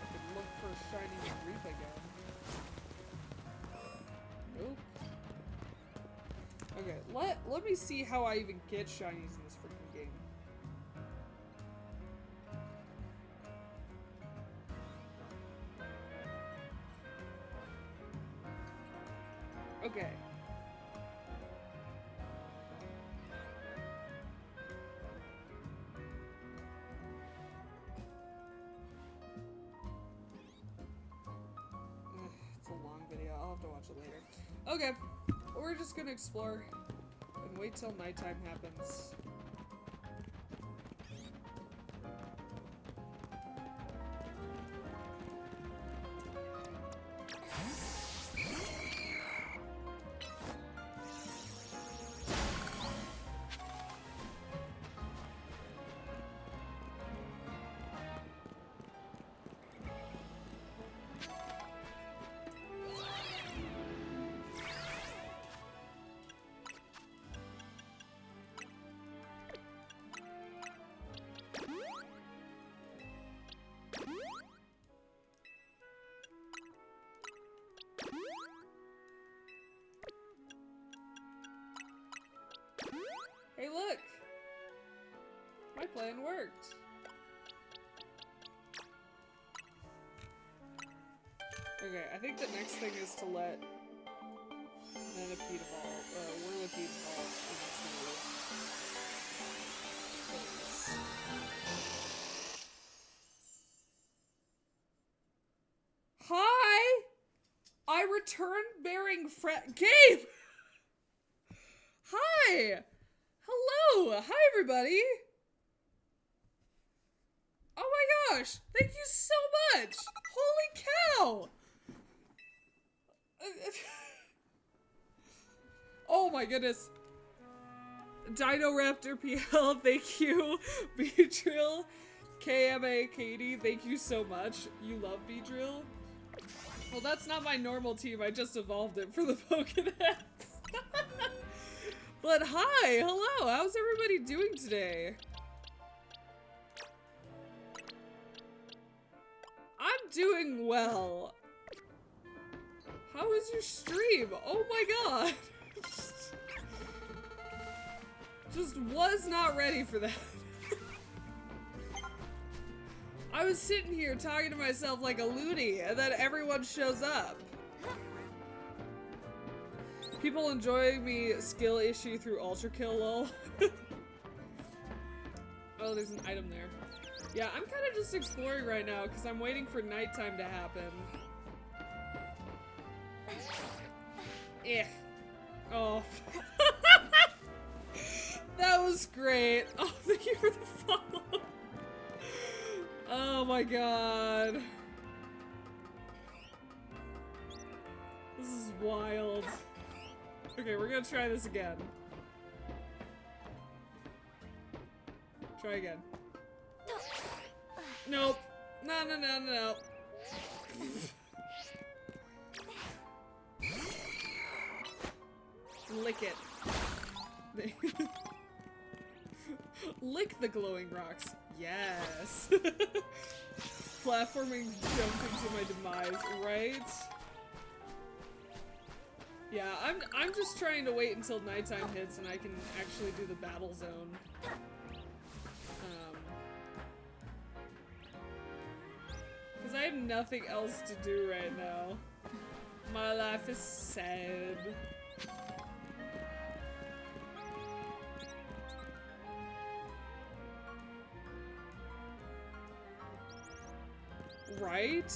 I could look for a shiny reef again. Nope. Okay, let me see how I even get shinies in this freaking game. Okay. It's a long video. I'll have to watch it later. Okay. We're just gonna explore and wait till nighttime happens. Hey, look! My plan worked. Okay, I think the next thing is to let Manapede evolve, Whirlipede evolve into things. Hi! I returned bearing Gabe! Hi! Hello! Hi, everybody! Oh my gosh! Thank you so much! Holy cow! Oh my goodness. Dino Raptor PL, thank you. Beedrill, KMA Katie, thank you so much. You love Beedrill? Well, that's not my normal team. I just evolved it for the Pokédex. But hi! Hello! How's everybody doing today? I'm doing well. How was your stream? Oh my god! Just was not ready for that. I was sitting here talking to myself like a loony, and then everyone shows up. People enjoying me skill issue through Ultra Kill, lol. Oh, there's an item there. Yeah, I'm kind of just exploring right now because I'm waiting for nighttime to happen. Eh. Oh. That was great. Oh, thank you for the follow. Oh my god. This is wild. Okay, we're gonna try this again. Try again. Nope. No, no, no, no. Lick it. Lick the glowing rocks. Yes. Platforming jumping to my demise, right? Yeah, I'm just trying to wait until nighttime hits and I can actually do the battle zone. Because I have nothing else to do right now. My life is sad. Right?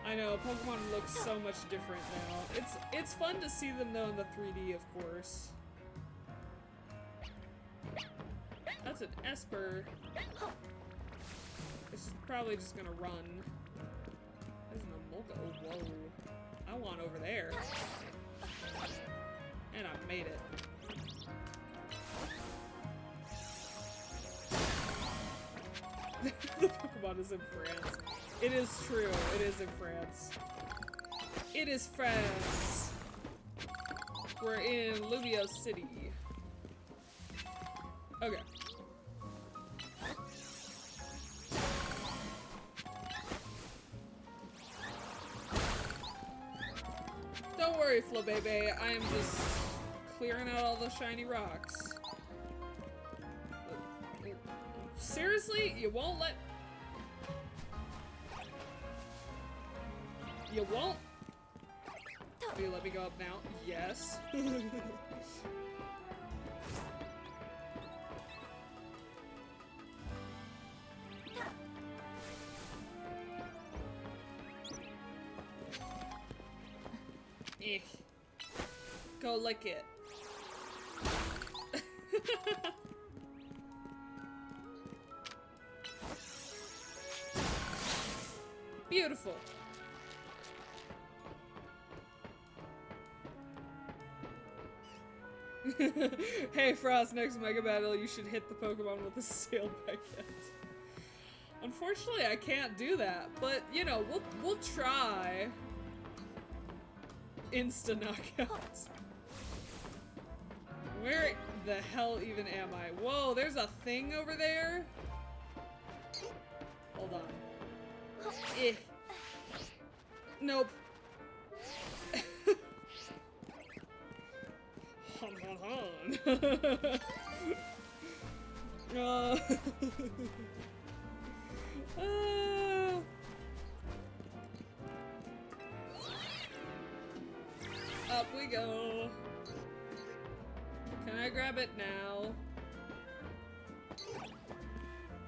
I know, Pokemon looks so much different now. It's fun to see them though in the 3D, of course. That's an Esper. It's probably just gonna run. There's an Emolga. Oh, whoa. I want over there. And I made it. The Pokemon is in France. It is true. It is in France. It is France. We're in Luvio City. Okay. Don't worry, Flabebe. I am just clearing out all the shiny rocks. Seriously? You won't let... You won't? Will you let me go up now? Yes. Eh. Go lick it. Beautiful. Hey Frost, next Mega Battle you should hit the Pokemon with a steel baguette. Unfortunately I can't do that, but you know, we'll try. Insta knockouts. Where the hell even am I? Whoa, there's a thing over there? Hold on. Eh. Nope. Up we go. Can I grab it now?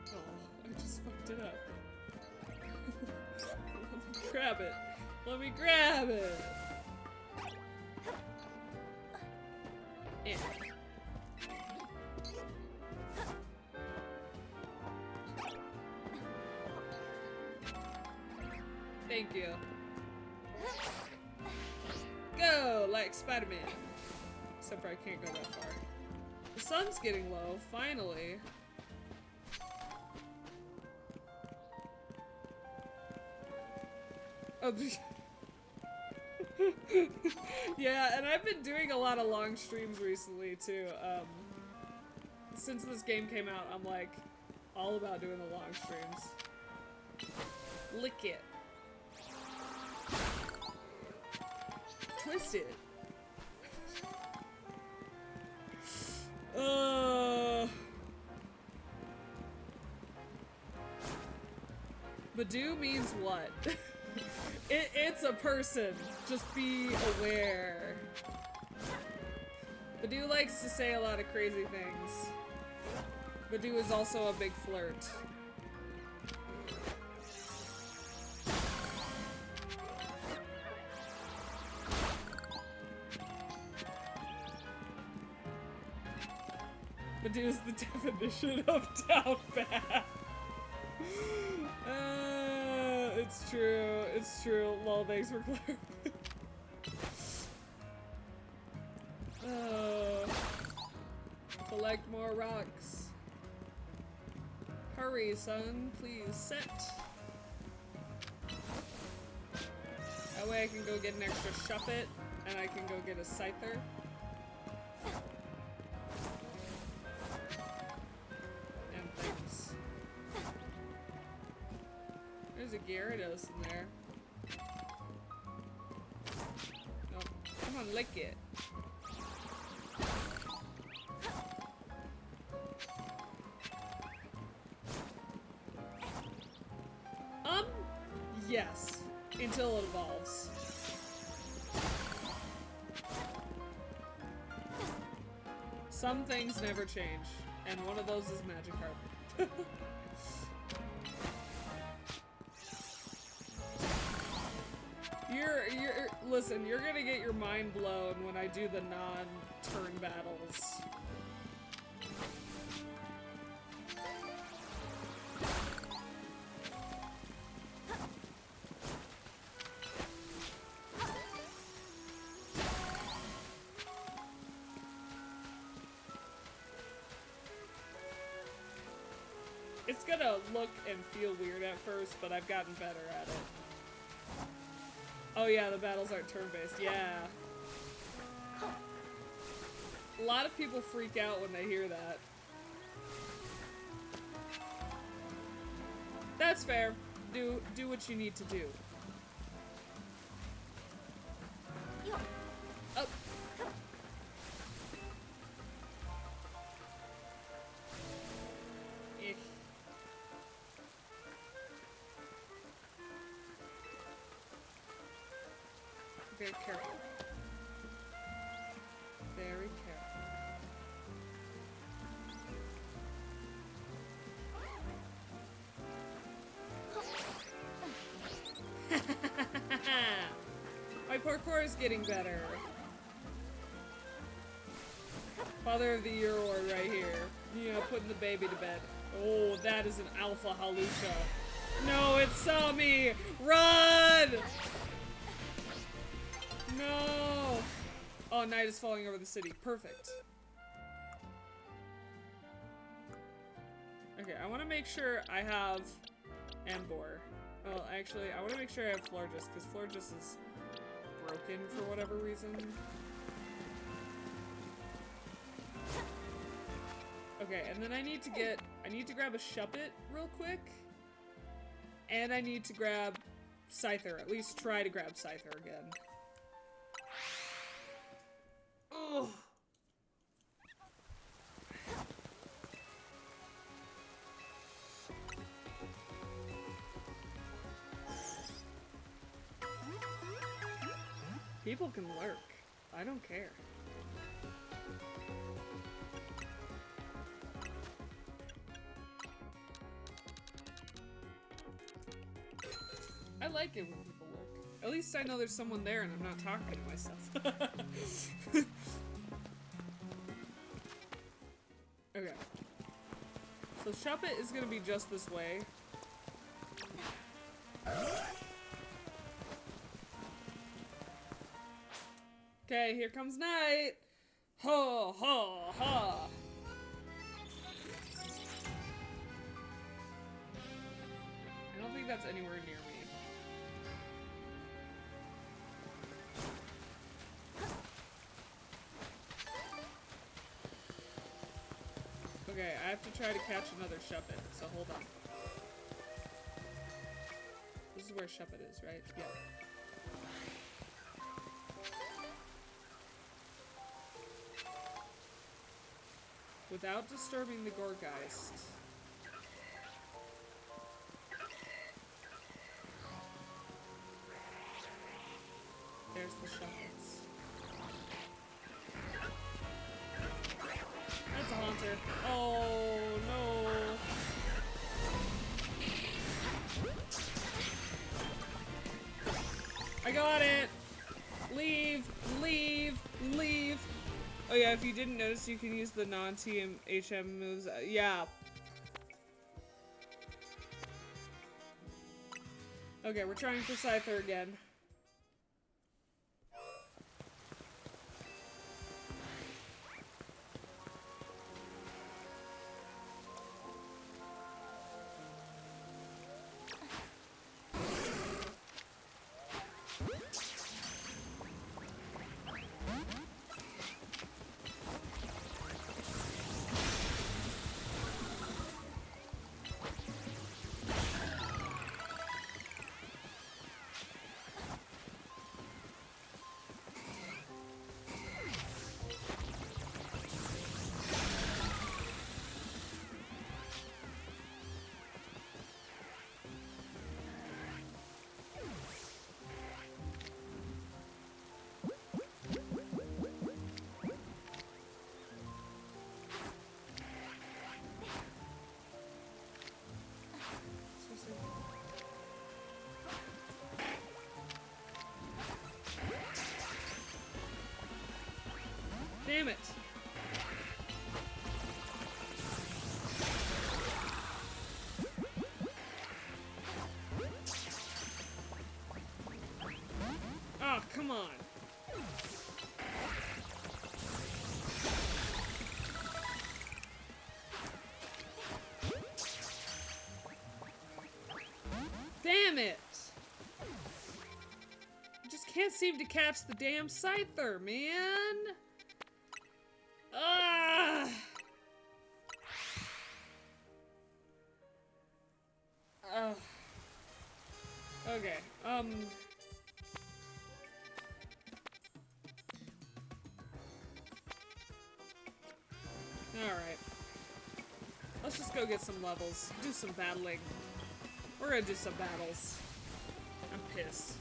Oh, I just fucked it up. Let me grab it. Let me grab it. Yeah. Thank you. Go, like Spider-Man. Except for I can't go that far. The sun's getting low, finally. Oh, yeah, and I've been doing a lot of long streams recently, too. Since this game came out, I'm like, all about doing the long streams. Lick it. Twist it. Badoo means what? It's a person. Just be aware. Badoo likes to say a lot of crazy things. Badoo is also a big flirt. Badoo is the definition of down bad. It's true. It's true. Lol, thanks for clarifying. Collect more rocks. Hurry, son. Please set. That way I can go get an extra Shuppet, and I can go get a Scyther. And things. There's a Gyarados in there. Nope. Come on, lick it. Yes. Until it evolves. Some things never change, and one of those is Magikarp. Listen, you're gonna get your mind blown when I do the non-turn battles. It's gonna look and feel weird at first, but I've gotten better at it. Oh yeah, the battles aren't turn-based. Yeah. A lot of people freak out when they hear that. That's fair. Do what you need to do. Oh. Very careful. Very careful. My parkour is getting better. Father of the Year award right here. You know, putting the baby to bed. Oh, that is an alpha halucha. No, it saw me! Run! No! Oh, night is falling over the city. Perfect. Okay, I want to make sure I have Ambor. Well, actually, I want to make sure I have Florges, because Florges is broken for whatever reason. Okay, and then I need to grab a Shuppet real quick. And I need to grab Scyther, at least try to grab Scyther again. Ugh. People can lurk. I don't care. I like it when people lurk. At least I know there's someone there and I'm not talking to myself. Okay. So Shuppet is gonna be just this way. Okay, here comes night! Ho, ho, ho! I don't think that's anywhere near me. Okay, I have to try to catch another Shuppet, so hold on. This is where Shuppet is, right? Yeah. Without disturbing the Gorgeist. There's the Shuppets. That's a Haunter. Oh, no. I got it! Leave! Leave! Leave! Oh yeah, if you didn't notice, you can use the non-TM HM moves. Yeah. Okay, we're trying for Scyther again. Damn it. Oh, come on. Damn it! I just can't seem to catch the damn scyther, man! Ah! Okay, Alright. Let's just go get some levels. Do some battling. We're gonna do some battles. I'm pissed.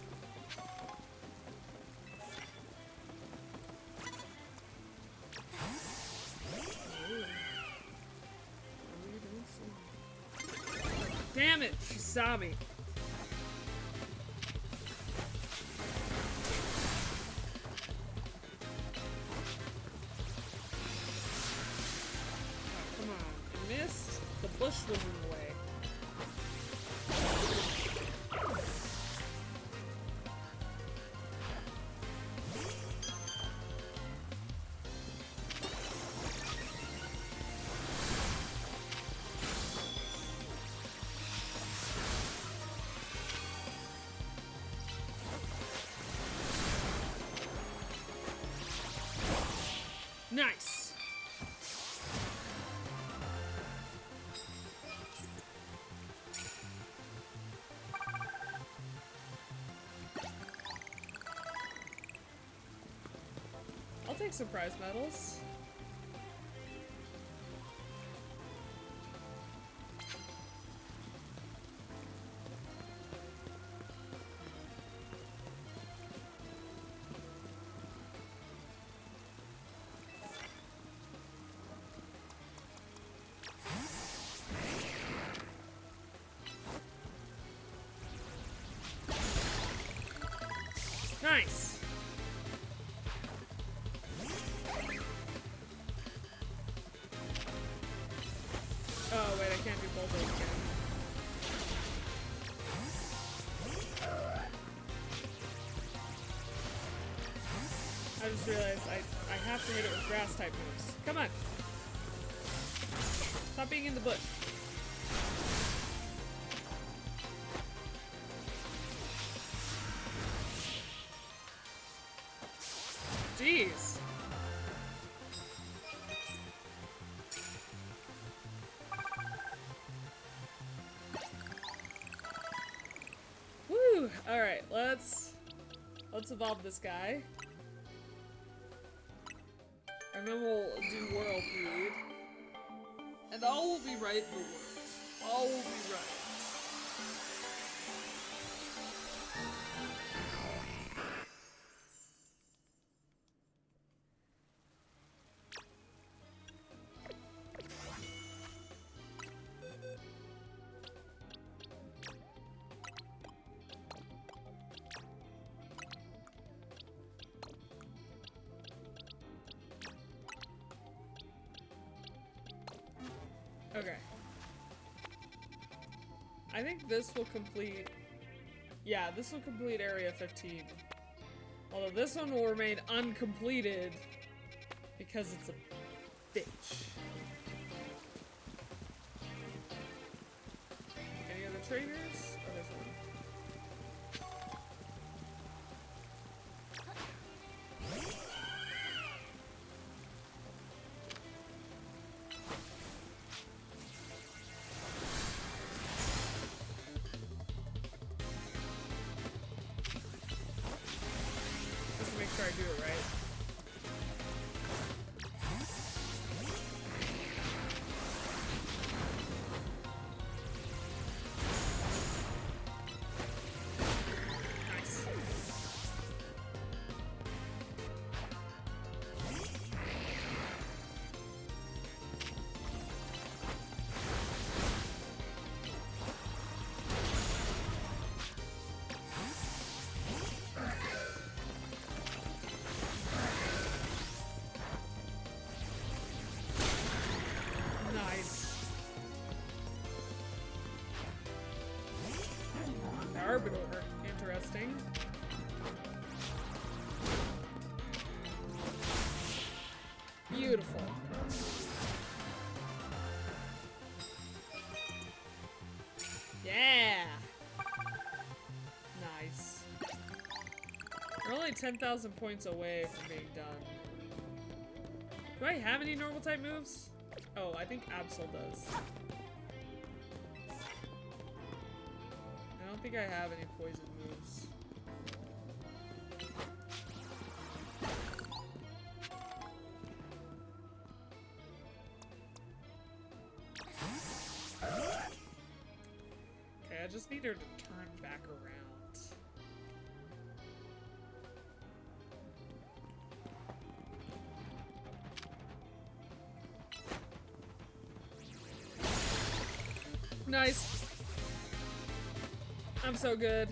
Damn it! She saw me. Oh, come on. I missed. The bush was in the way. Nice! I'll take some prize medals. Nice! Oh wait, I can't do both of them again. I just realized I have to hit it with grass type moves. Come on! Stop being in the bush. Jeez. Woo! Alright, let's evolve this guy. And then we'll do World Lead. And all will be right in the world. All will be right. Okay. I think this will complete... Yeah, this will complete Area 15. Although this one will remain uncompleted because it's a bitch. Any other traders? Oh, there's one. Make sure I do it right. Beautiful. Yeah! Nice. We're only 10,000 points away from being done. Do I have any normal type moves? Oh, I think Absol does. I don't think I have any poison moves. Okay, I just need her to turn back around. Nice. I'm so good.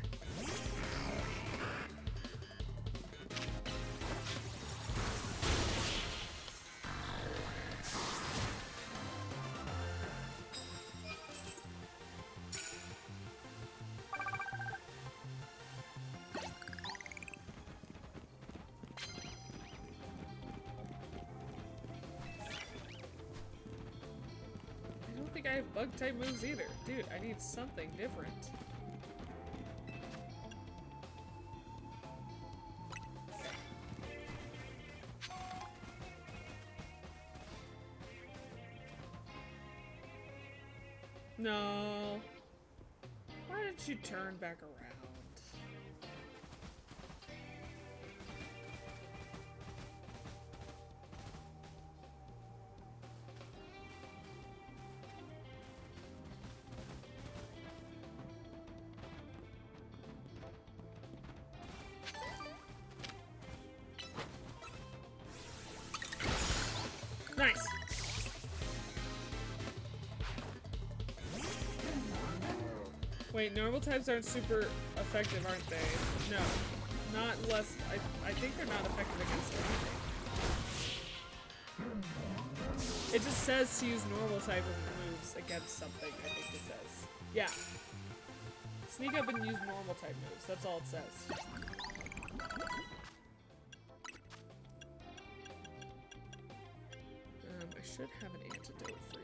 I don't think I have bug type moves either. Dude, I need something different. No. Why did you turn back around? Nice. Wait, normal types aren't super effective, aren't they? No. Not unless... I think they're not effective against anything. It just says to use normal type of moves against something, I think it says. Yeah. Sneak up and use normal type moves. That's all it says. I should have an antidote for you.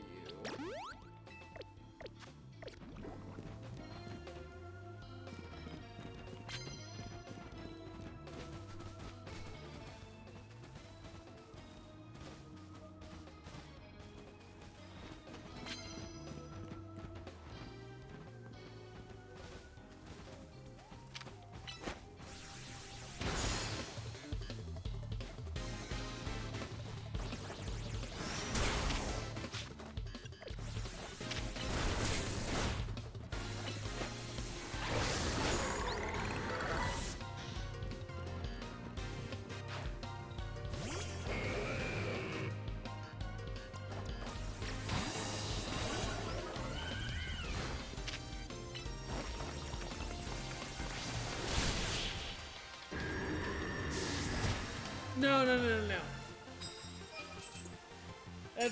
No, no, no, no, no.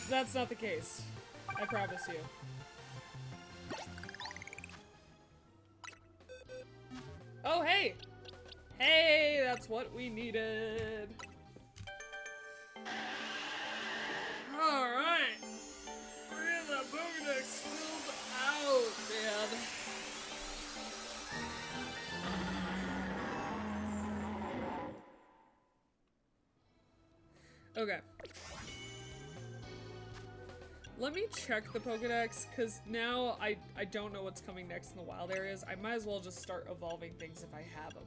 That's not the case. I promise you. Oh, hey! Hey, that's what we needed. Alright. We're getting that Pokédex filled out, man. Okay. Let me check the Pokédex, because now I don't know what's coming next in the wild areas. I might as well just start evolving things if I have them.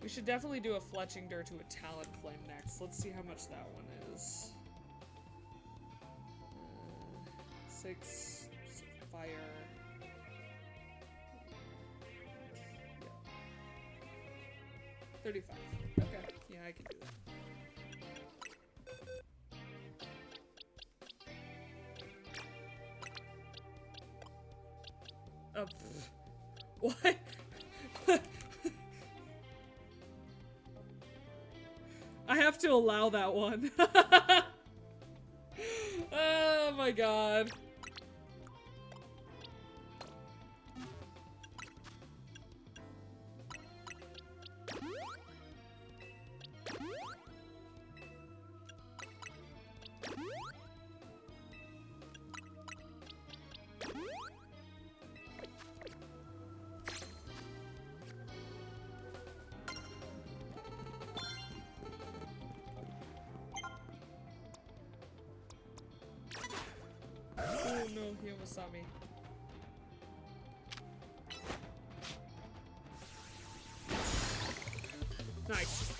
We should definitely do a Fletchinder to a Talonflame next. Let's see how much that one is. 6 fire. Yeah. 35. Okay, yeah, I can do that. What? I have to allow that one. Oh my god. almost saw me. Nice.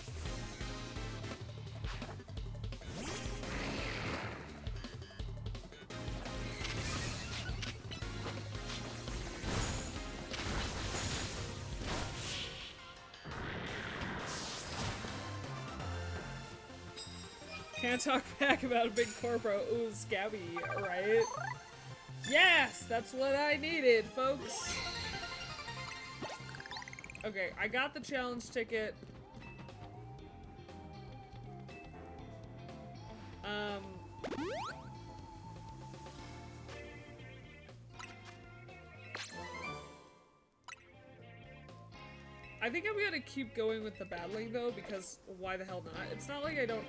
Can't talk back about a big corpo. Ooh, scabby, right? Yes! That's what I needed, folks! Okay, I got the challenge ticket. I think I'm gonna keep going with the battling though, because why the hell not? It's not like I don't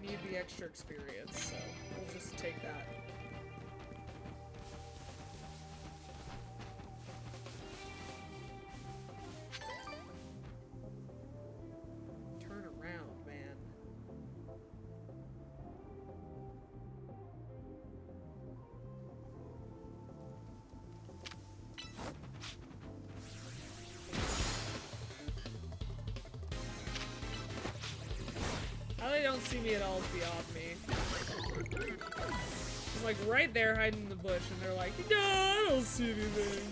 need the extra experience, so we'll just take that. Turn around, man. How they don't see me at all is beyond me. I'm like right there hiding in the bush and they're like, no, I don't see anything.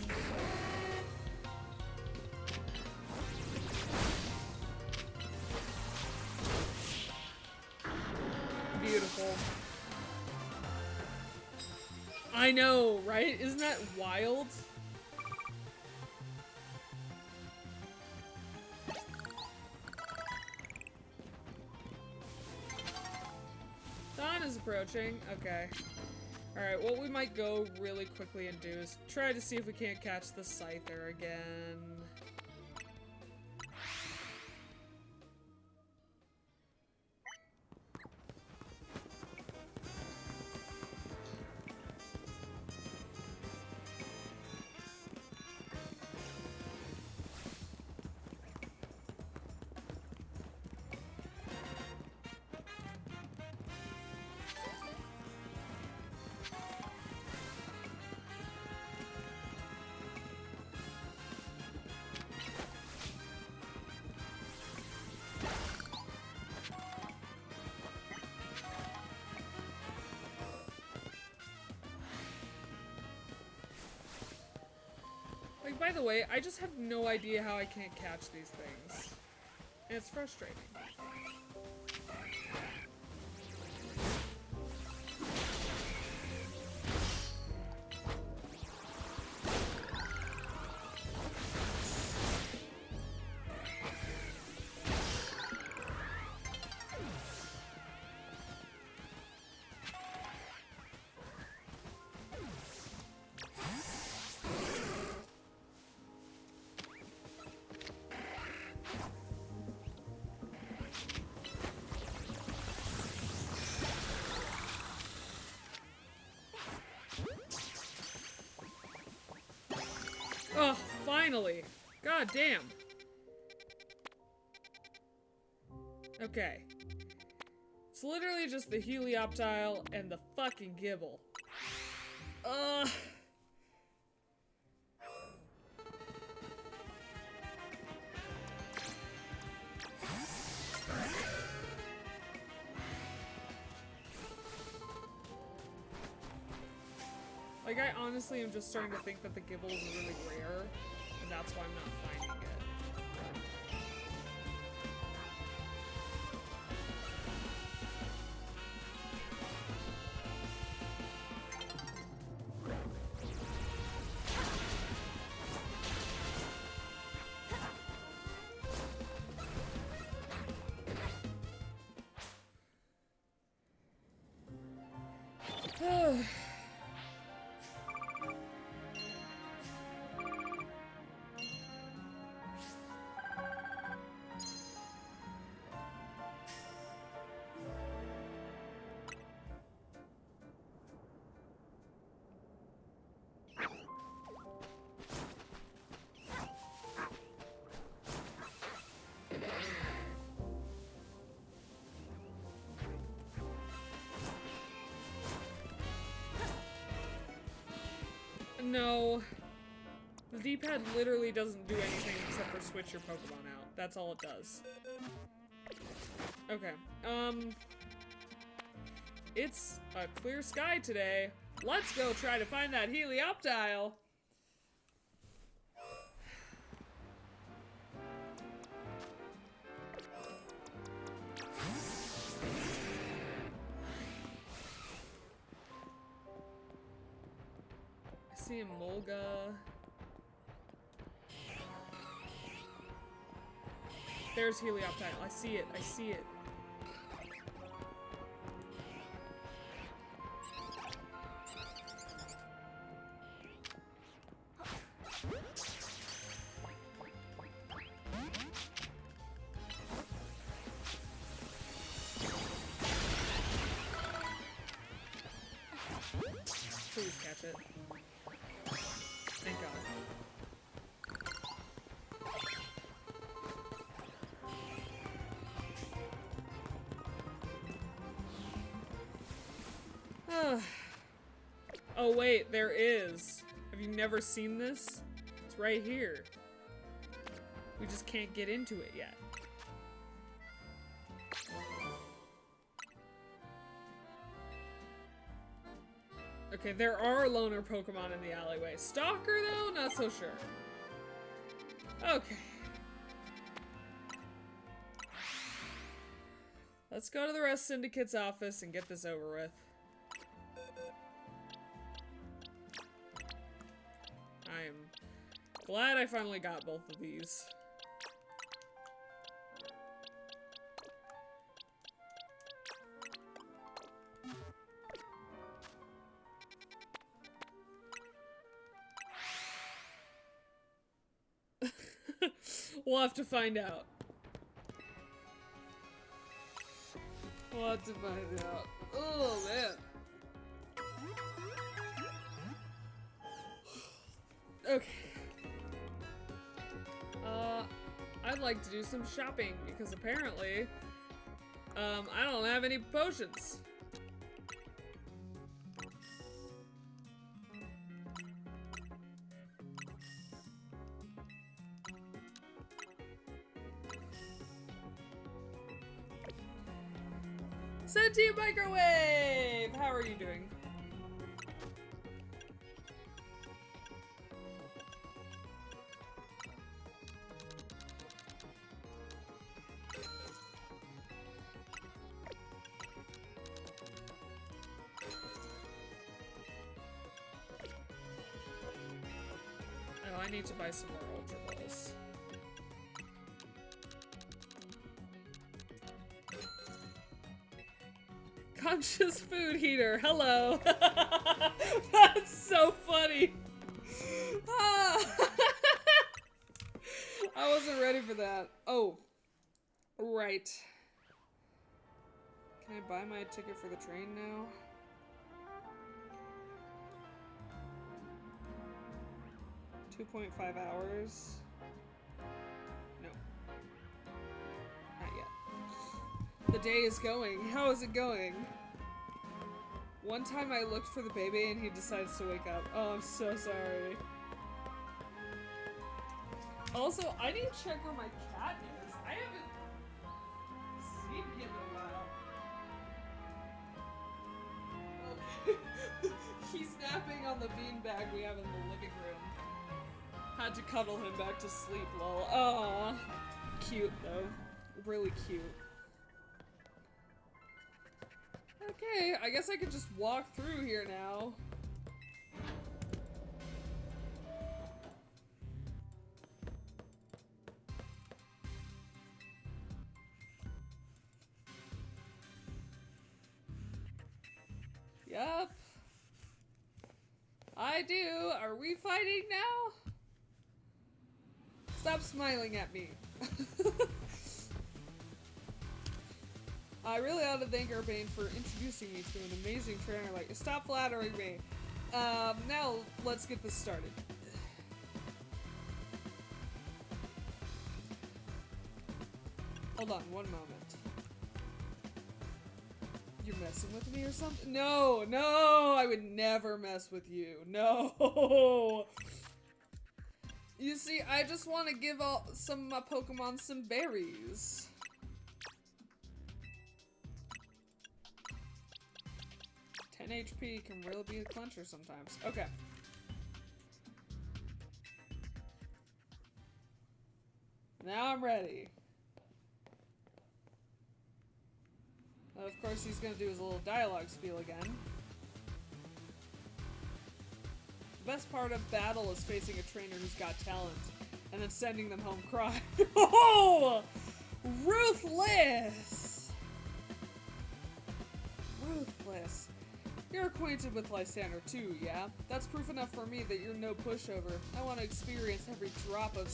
Beautiful. I know, right? Isn't that wild? Dawn is approaching. Okay. Alright, what we might go really quickly and do is try to see if we can't catch the Scyther again. Like, by the way, I just have no idea how I can't catch these things. And it's frustrating. Oh, finally! God damn. Okay. It's literally just the Helioptile and the fucking Gibble. Ugh. Like, I honestly am just starting to think that the Gibble is really rare, and that's why I'm not finding it. No. The D-pad literally doesn't do anything except for switch your Pokemon out. That's all it does. Okay. It's a clear sky today. Let's go try to find that Helioptile. I see a Molga. There's Helioptile. I see it. I see it. Please catch it. Thank God. Oh wait, there is. Have you never seen this? It's right here. We just can't get into it yet. Okay, there are loner Pokemon in the alleyway. Stalker, though? Not so sure. Okay. Let's go to the Rest Syndicate's office and get this over with. I am glad I finally got both of these. We'll have to find out. We'll have to find out. Oh, man. Okay. I'd like to do some shopping because apparently, I don't have any potions. Sentient Microwave! How are you doing? Oh, I need to buy some more Ultra Balls. Conscious food heater, hello. That's so funny. Ah. I wasn't ready for that. Oh, right. Can I buy my ticket for the train now? $2.5 hours. No. Not yet. The day is going. How is it going? One time I looked for the baby and he decides to wake up. Oh, I'm so sorry. Also, I need to check where my cat is. I haven't seen him in a while. Okay. He's napping on the beanbag we have in the living room. Had to cuddle him back to sleep, lol. Aww. Cute, though. Really cute. Okay, I guess I could just walk through here now. Yup. I do. Are we fighting now? Stop smiling at me. I really ought to thank Urbane for introducing me to an amazing trainer. Like, stop flattering me. Now let's get this started. Hold on, one moment. You're messing with me or something? No, no, I would never mess with you. No. You see, I just want to give some of my Pokemon some berries. HP can really be a clincher sometimes. Okay. Now I'm ready. Of course, he's gonna do his little dialogue spiel again. The best part of battle is facing a trainer who's got talent, and then sending them home crying. Oh! Ruthless! Ruthless. You're acquainted with Lysander too, yeah? That's proof enough for me that you're no pushover. I want to experience every drop of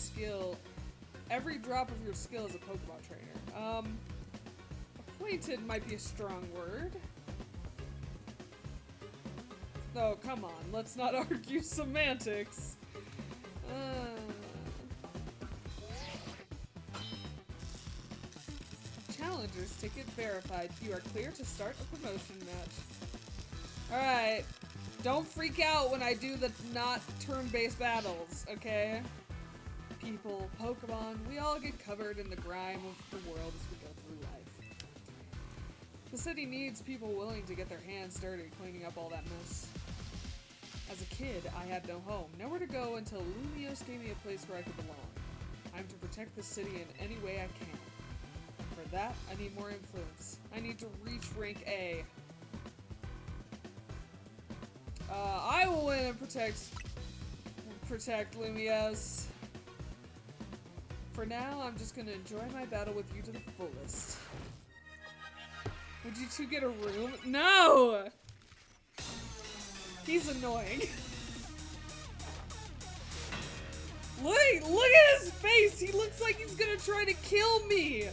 your skill as a Pokemon trainer. Acquainted might be a strong word. Oh, come on, let's not argue semantics. Challengers ticket verified. You are clear to start a promotion match. Alright, don't freak out when I do the not turn-based battles, okay? People, Pokemon, we all get covered in the grime of the world as we go through life. The city needs people willing to get their hands dirty cleaning up all that mess. As a kid, I had no home, nowhere to go until Lumiose gave me a place where I could belong. I'm to protect the city in any way I can. For that, I need more influence. I need to reach rank A. I will win and protect Lumiose. For now, I'm just gonna enjoy my battle with you to the fullest. Would you two get a room? No! He's annoying. Look at his face! He looks like he's gonna try to kill me!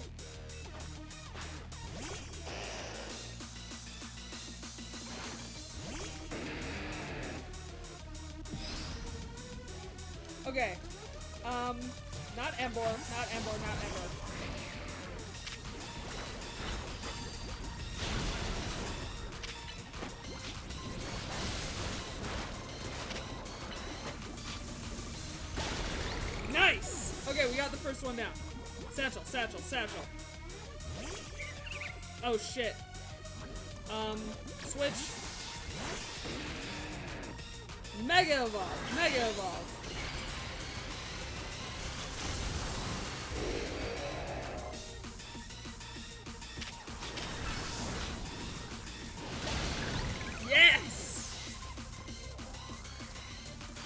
Okay. Not Ember, not Ember, not Ember. Nice! Okay, we got the first one down. Satchel, satchel, satchel. Oh shit. Switch. Mega Evolve, Mega Evolve. Yes!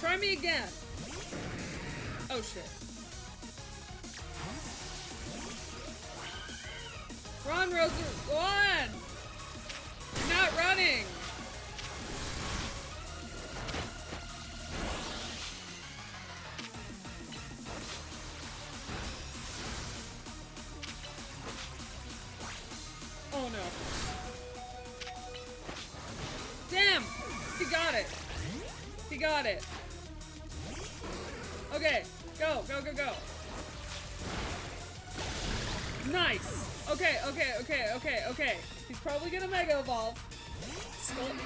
Try me again. Oh shit. Run, Rosa! Run! You're not running! Oh no. Damn! He got it! He got it! Okay, go, go, go, go. Nice! Okay, okay, okay, okay, okay. He's probably gonna Mega Evolve.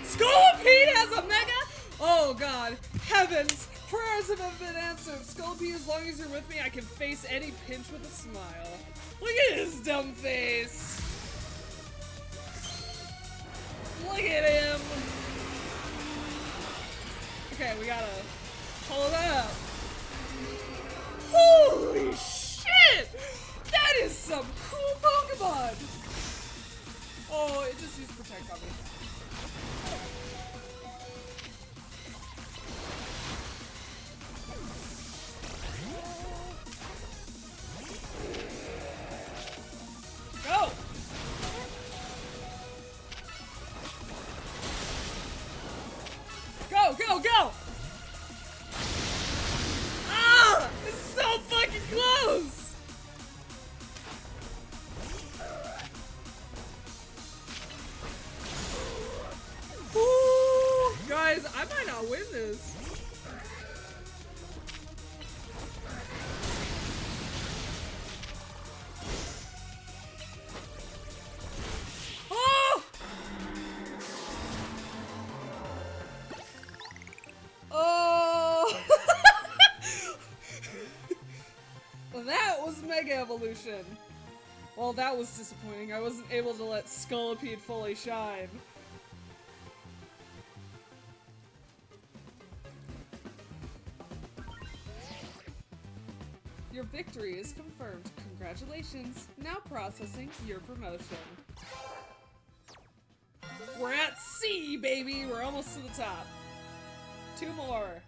Scolipede has a Mega? Oh god. Heavens! Prayers have been answered. Scolipede, as long as you're with me, I can face any pinch with a smile. Look at his dumb face. Look at him. Okay, we gotta pull it up. Holy shit! That is some cool Pokemon! Oh, it just used Protect on me. Go! Go, go, go! Ah! It's so fucking close! Ooh, guys, I might not win this. Oh! Mega Evolution! Well, that was disappointing. I wasn't able to let Scolipede fully shine. Your victory is confirmed. Congratulations. Now processing your promotion. We're at C, baby! We're almost to the top. 2 more.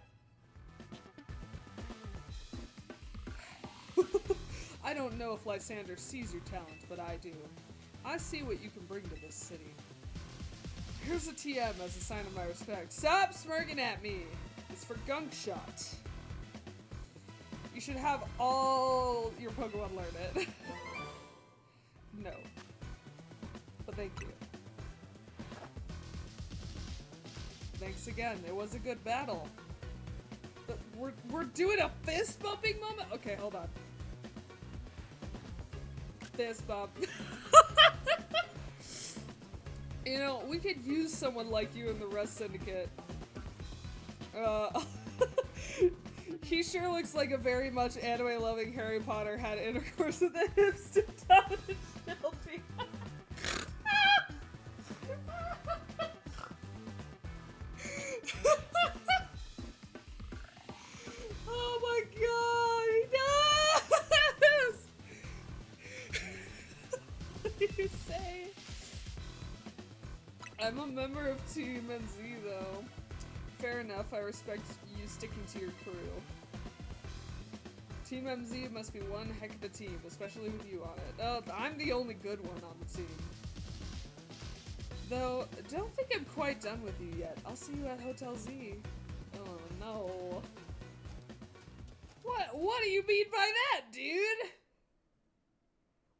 I don't know if Lysander sees your talent, but I do. I see what you can bring to this city. Here's a TM as a sign of my respect. Stop smirking at me! It's for Gunk Shot. You should have all your Pokemon learn it. No. But thank you. Thanks again. It was a good battle. But we're doing a fist bumping moment? Okay, hold on. Fist bump. You know, we could use someone like you in the Rust Syndicate. He sure looks like a very much anime-loving Harry Potter had intercourse with a hipster Tom and Shelby. Oh my god, he does! What did you say? I'm a member of Team NZ though. Fair enough, I respect you sticking to your crew. Team MZ must be one heck of a team, especially with you on it. Oh, I'm the only good one on the team. Though, don't think I'm quite done with you yet. I'll see you at Hotel Z. Oh no. What do you mean by that, dude?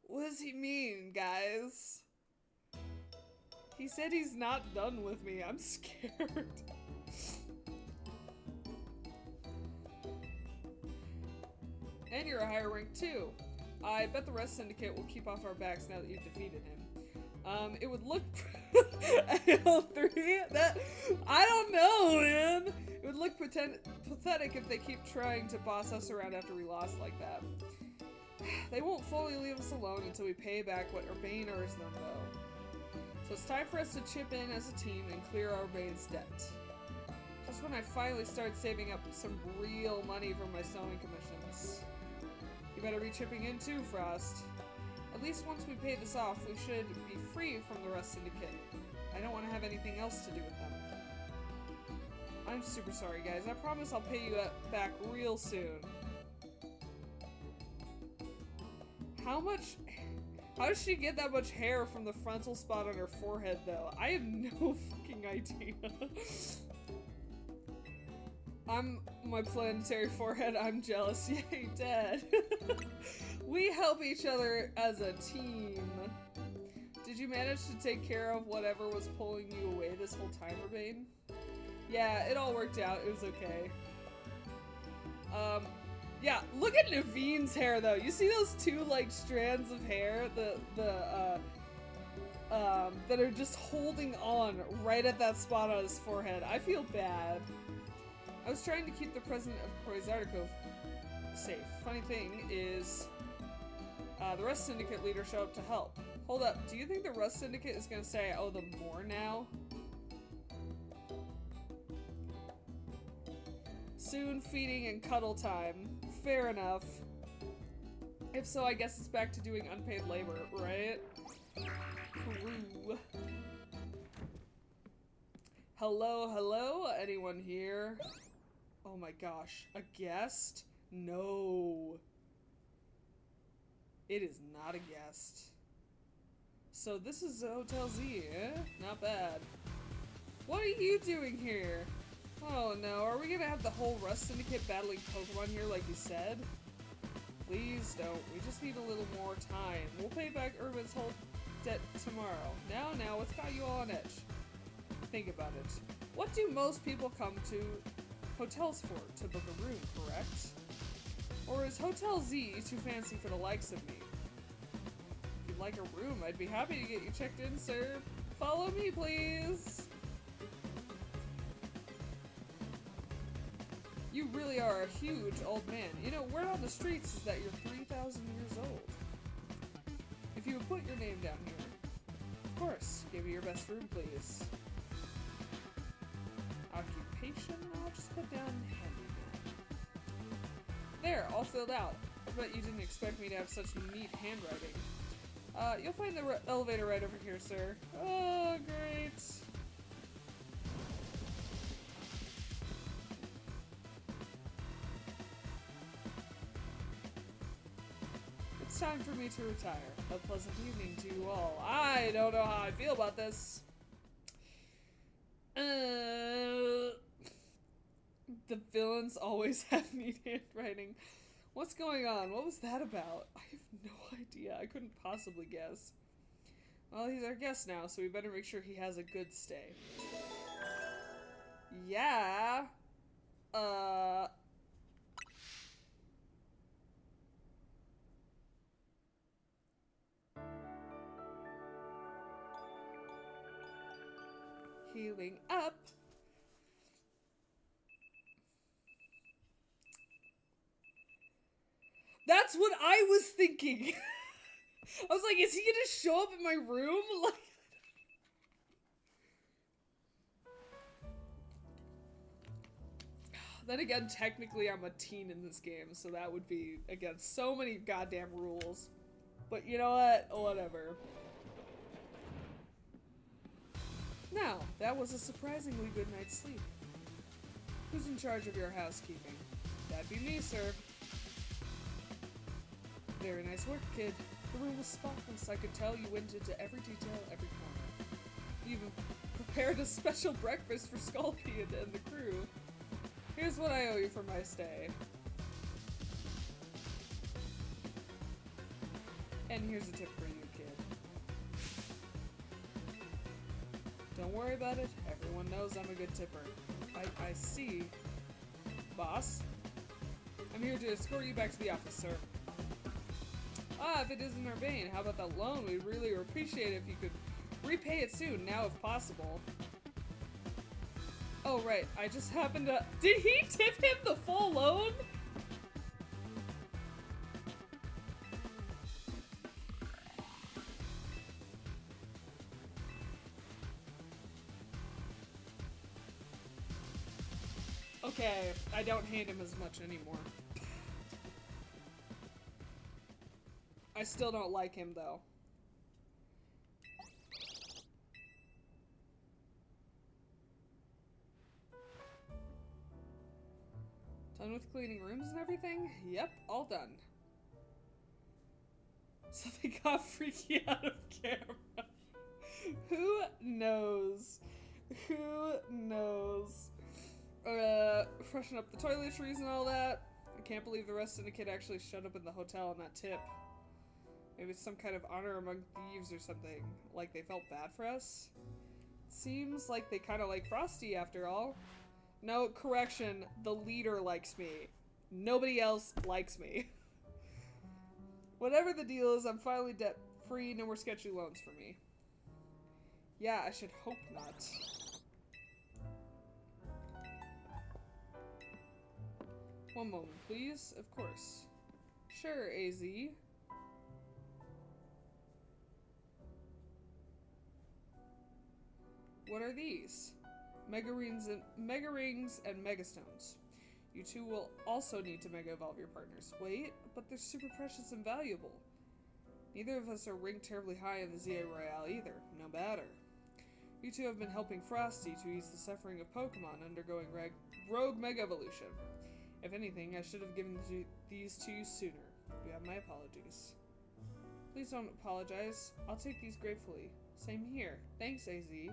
What does he mean, guys? He said he's not done with me. I'm scared. And you're a higher rank too. I bet the Rust Syndicate will keep off our backs now that you've defeated him. It would look L3? That I don't know, man. It would look pathetic if they keep trying to boss us around after we lost like that. They won't fully leave us alone until we pay back what Urbane owes them, though. So it's time for us to chip in as a team and clear Urbane's debt. Just when I finally start saving up some real money from my sewing commissions. You better be chipping in too, Frost. At least once we pay this off, we should be free from the Rust Syndicate. I don't want to have anything else to do with them. I'm super sorry, guys. I promise I'll pay you back real soon. How does she get that much hair from the frontal spot on her forehead, though? I have no fucking idea. My planetary forehead, I'm jealous. Yay, dead. We help each other as a team. Did you manage to take care of whatever was pulling you away this whole time, Urbane? Yeah, it all worked out. It was okay. Yeah, look at Naveen's hair, though. You see those two, like, strands of hair? That are just holding on right at that spot on his forehead. I feel bad. I was trying to keep the president of Koizarkov safe. Funny thing is, the Rust Syndicate leader showed up to help. Hold up, do you think the Rust Syndicate is gonna say I owe them more now? Soon feeding and cuddle time. Fair enough. If so, I guess it's back to doing unpaid labor, right? Peru. Hello, hello? Anyone here? Oh my gosh, a guest? No. It is not a guest. So this is Hotel Z, eh? Not bad. What are you doing here? Oh no, are we gonna have the whole Rust Syndicate battling Pokemon here like you said? Please don't. We just need a little more time. We'll pay back Urban's whole debt tomorrow. Now, what's got you all on edge? Think about it. What do most people come to hotels for? To book a room, correct? Or is Hotel Z too fancy for the likes of me? If you'd like a room, I'd be happy to get you checked in, sir. Follow me, please. You really are a huge old man. You know, word on the streets is that you're 3,000 years old. put your name down here. Of course. Give me your best room, please. Occupation? I'll just put down handyman. There, all filled out. I bet you didn't expect me to have such neat handwriting. You'll find the elevator right over here, sir. Oh, great. It's time for me to retire. A pleasant evening to you all. I don't know how I feel about this. The villains always have neat handwriting. What's going on? What was that about? I have no idea. I couldn't possibly guess. Well, he's our guest now, so we better make sure he has a good stay. Yeah. Healing up. That's what I was thinking. I was like, is he gonna show up in my room? Like, then again, technically I'm a teen in this game, so that would be against so many goddamn rules. But you know what? Whatever. Now, that was a surprisingly good night's sleep. Who's in charge of your housekeeping? That'd be me, sir. Very nice work, kid. The room was spotless. I could tell you went into every detail, every corner. You even prepared a special breakfast for Sculpey and the crew. Here's what I owe you for my stay. And here's a tip for you, kid. Don't worry about it. Everyone knows I'm a good tipper. I see. Boss? I'm here to escort you back to the office, sir. Ah, if it isn't Urbane, how about that loan? We'd really appreciate it if you could repay it soon, now if possible. Oh, right. I just happened to... Did he tip him the full loan? Okay, I don't hate him as much anymore. I still don't like him, though. Done with cleaning rooms and everything? Yep, all done. So they got freaky out of camera. Who knows? Who knows? Freshen up the toiletries and all that. I can't believe the rest of the syndicate actually showed up in the hotel on that tip. Maybe it's some kind of honor among thieves or something. Like they felt bad for us? Seems like they kind of like Frosty after all. No, correction. The leader likes me. Nobody else likes me. Whatever the deal is, I'm finally debt-free. No more sketchy loans for me. Yeah, I should hope not. One moment, please. Of course. Sure, AZ. What are these? Mega rings and megastones. You two will also need to mega evolve your partners. Wait, but they're super precious and valuable. Neither of us are ranked terribly high in the ZA Royale either. No matter. You two have been helping Frosty to ease the suffering of Pokemon undergoing rogue mega evolution. If anything, I should have given these to you sooner. You have my apologies. Please don't apologize. I'll take these gratefully. Same here. Thanks, AZ.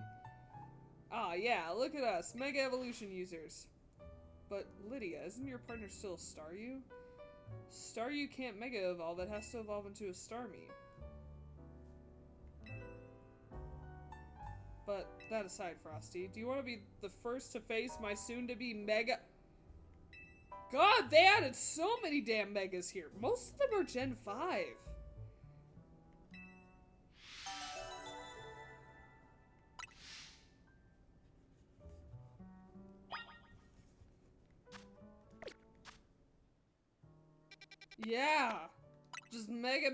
Ah, yeah, look at us, Mega Evolution users. But, Lydia, isn't your partner still a Staryu? Staryu can't Mega Evolve, it has to evolve into a Starmie. But, that aside, Frosty, do you want to be the first to face my soon-to-be Mega... God, they added so many damn Megas here. Most of them are Gen 5. Yeah. Just mega.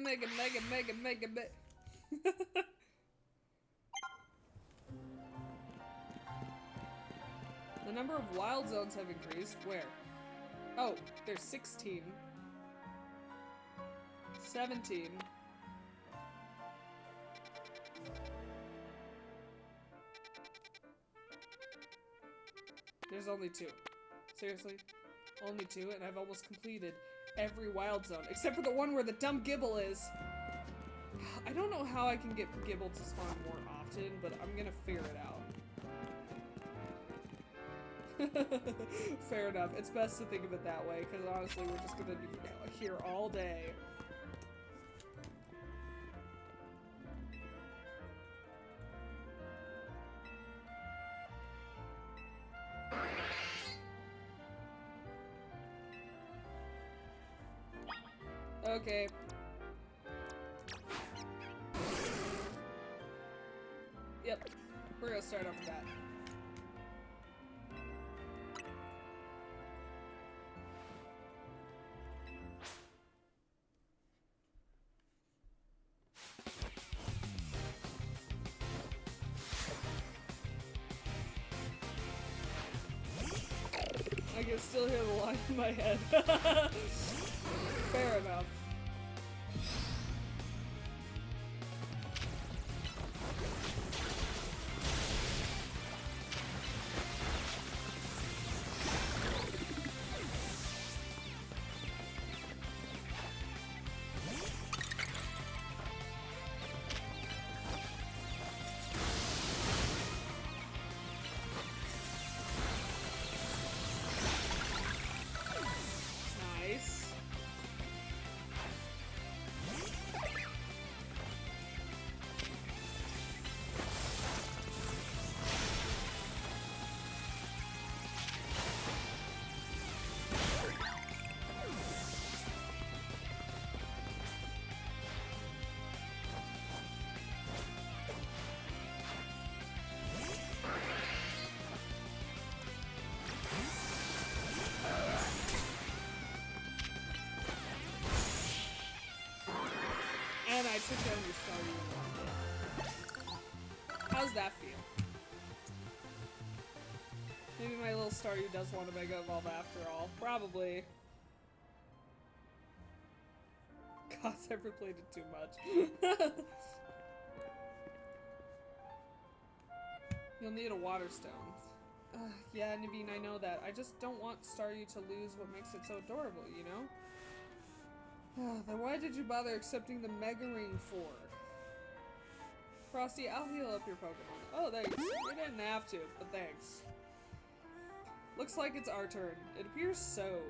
The number of wild zones have increased. Where? Oh, there's 16. 17. There's only 2. Seriously? Only 2, and I've almost completed every wild zone, except for the one where the dumb Gibble is. I don't know how I can get Gibble to spawn more often, but I'm gonna figure it out. Fair enough. It's best to think of it that way, because honestly, we're just gonna be here all day. Okay. Yep. We're gonna start off with that. I can still hear the line in my head. Fair enough. Nice. And I took down your Staryu in one hit. How's that feel? Maybe my little Staryu does want to Mega Evolve after all. Probably. God, I replayed it too much. You'll need a Water Stone. Yeah, Naveen, I know that. I just don't want Staryu to lose what makes it so adorable, you know? Then why did you bother accepting the Mega Ring for? Frosty, I'll heal up your Pokemon. Oh, thanks. You didn't have to, but thanks. Looks like it's our turn. It appears so.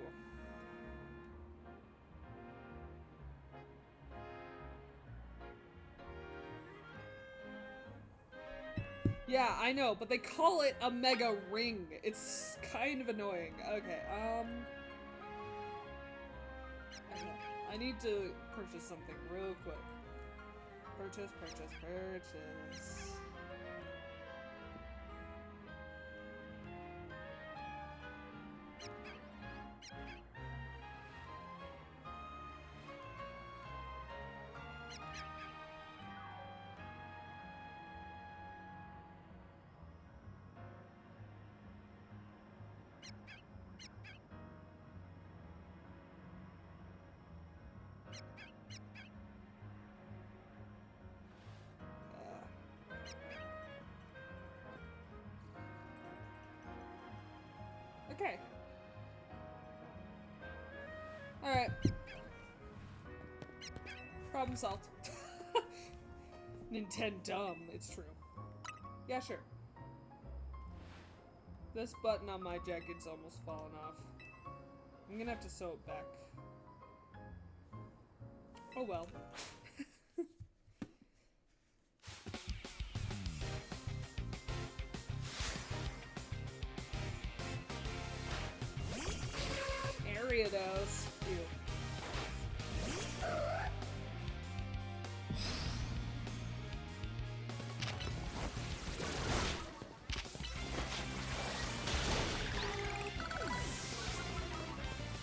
Yeah, I know, but they call it a Mega Ring. It's kind of annoying. Okay, I need to purchase something real quick. Purchase. Okay. Alright. Problem solved. Nintendo, it's true. Yeah, sure. This button on my jacket's almost fallen off. I'm gonna have to sew it back. Oh well. Ariados. Ew.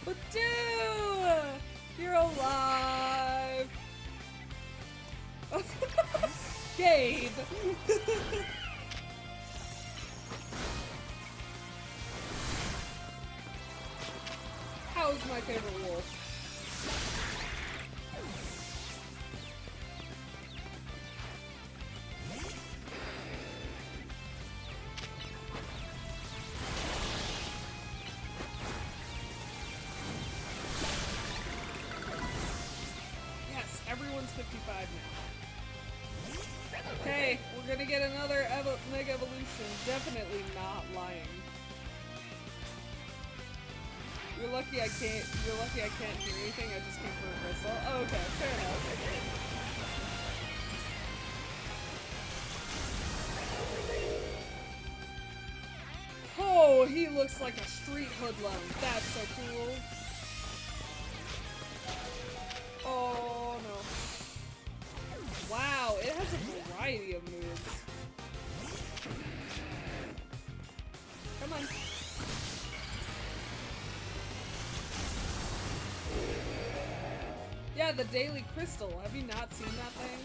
But dude, you're alive. my favorite wolf. Yes, everyone's 55 now. Okay, we're gonna get another Mega Evolution. Definitely not lying. You're lucky I can't. You're lucky I can't hear anything. I just came for a crystal. Oh, okay, fair enough. Oh, he looks like a street hoodlum. That's so cool. Oh no! Wow, it has a variety of moves. Come on. Yeah, the Daily Crystal. Have you not seen that thing?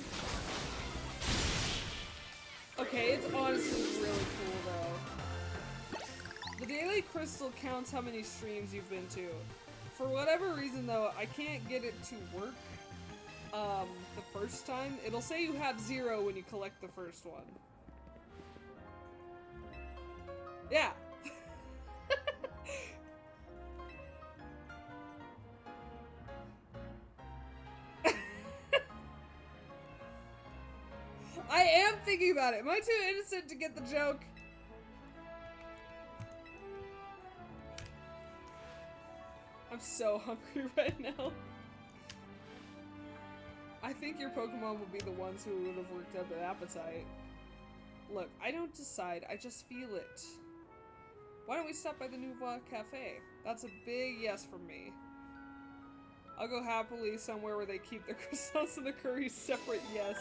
Okay, it's honestly really cool though. The Daily Crystal counts how many streams you've been to. For whatever reason though, I can't get it to work the first time. It'll say you have 0 when you collect the first one. Yeah. I am thinking about it. Am I too innocent to get the joke? I'm so hungry right now. I think your Pokemon will be the ones who would have worked up an appetite. Look, I don't decide, I just feel it. Why don't we stop by the Nouveau Cafe? That's a big yes from me. I'll go happily somewhere where they keep their croissants and the curries separate, yes.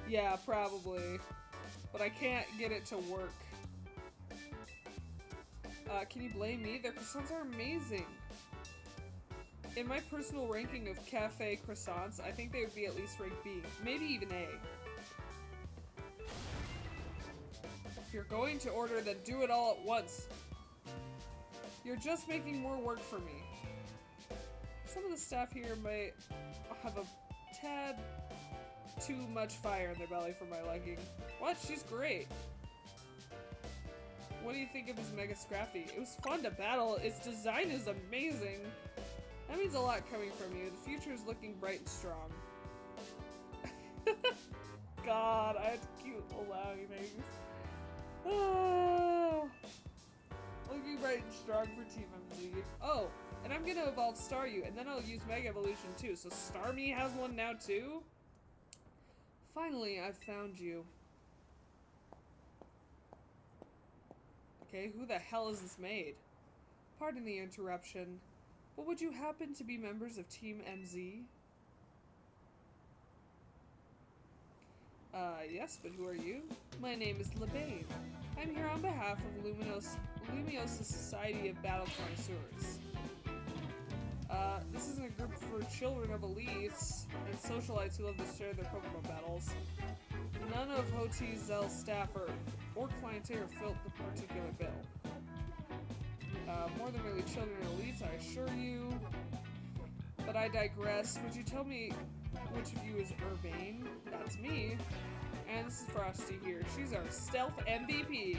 Yeah, probably. But I can't get it to work. Can you blame me? Their croissants are amazing. In my personal ranking of cafe croissants, I think they would be at least ranked B. Maybe even A. If you're going to order, then do it all at once. You're just making more work for me. Some of the staff here might have a tad too much fire in their belly for my liking. What? She's great. What do you think of his Mega Scrafty? It was fun to battle. Its design is amazing. That means a lot coming from you. The future is looking bright and strong. God, I have to keep allowing things. Oh. Looking bright and strong for Team MZ. Oh, and I'm gonna evolve Staryu, and then I'll use Mega Evolution too. So Starmie has one now too? Finally, I've found you. Okay, who the hell is this maid? Pardon the interruption, but would you happen to be members of Team MZ? Yes, but who are you? My name is Lebane. I'm here on behalf of Lumiosa's Society of Battle Connoisseurs. This isn't a group for children of elites and socialites who love to share their Pokemon battles. None of Hotizel's staff or clientele fit the particular bill. More than merely children and elites, I assure you. But I digress. Would you tell me which of you is Urbane? That's me. And this is Frosty here. She's our stealth MVP.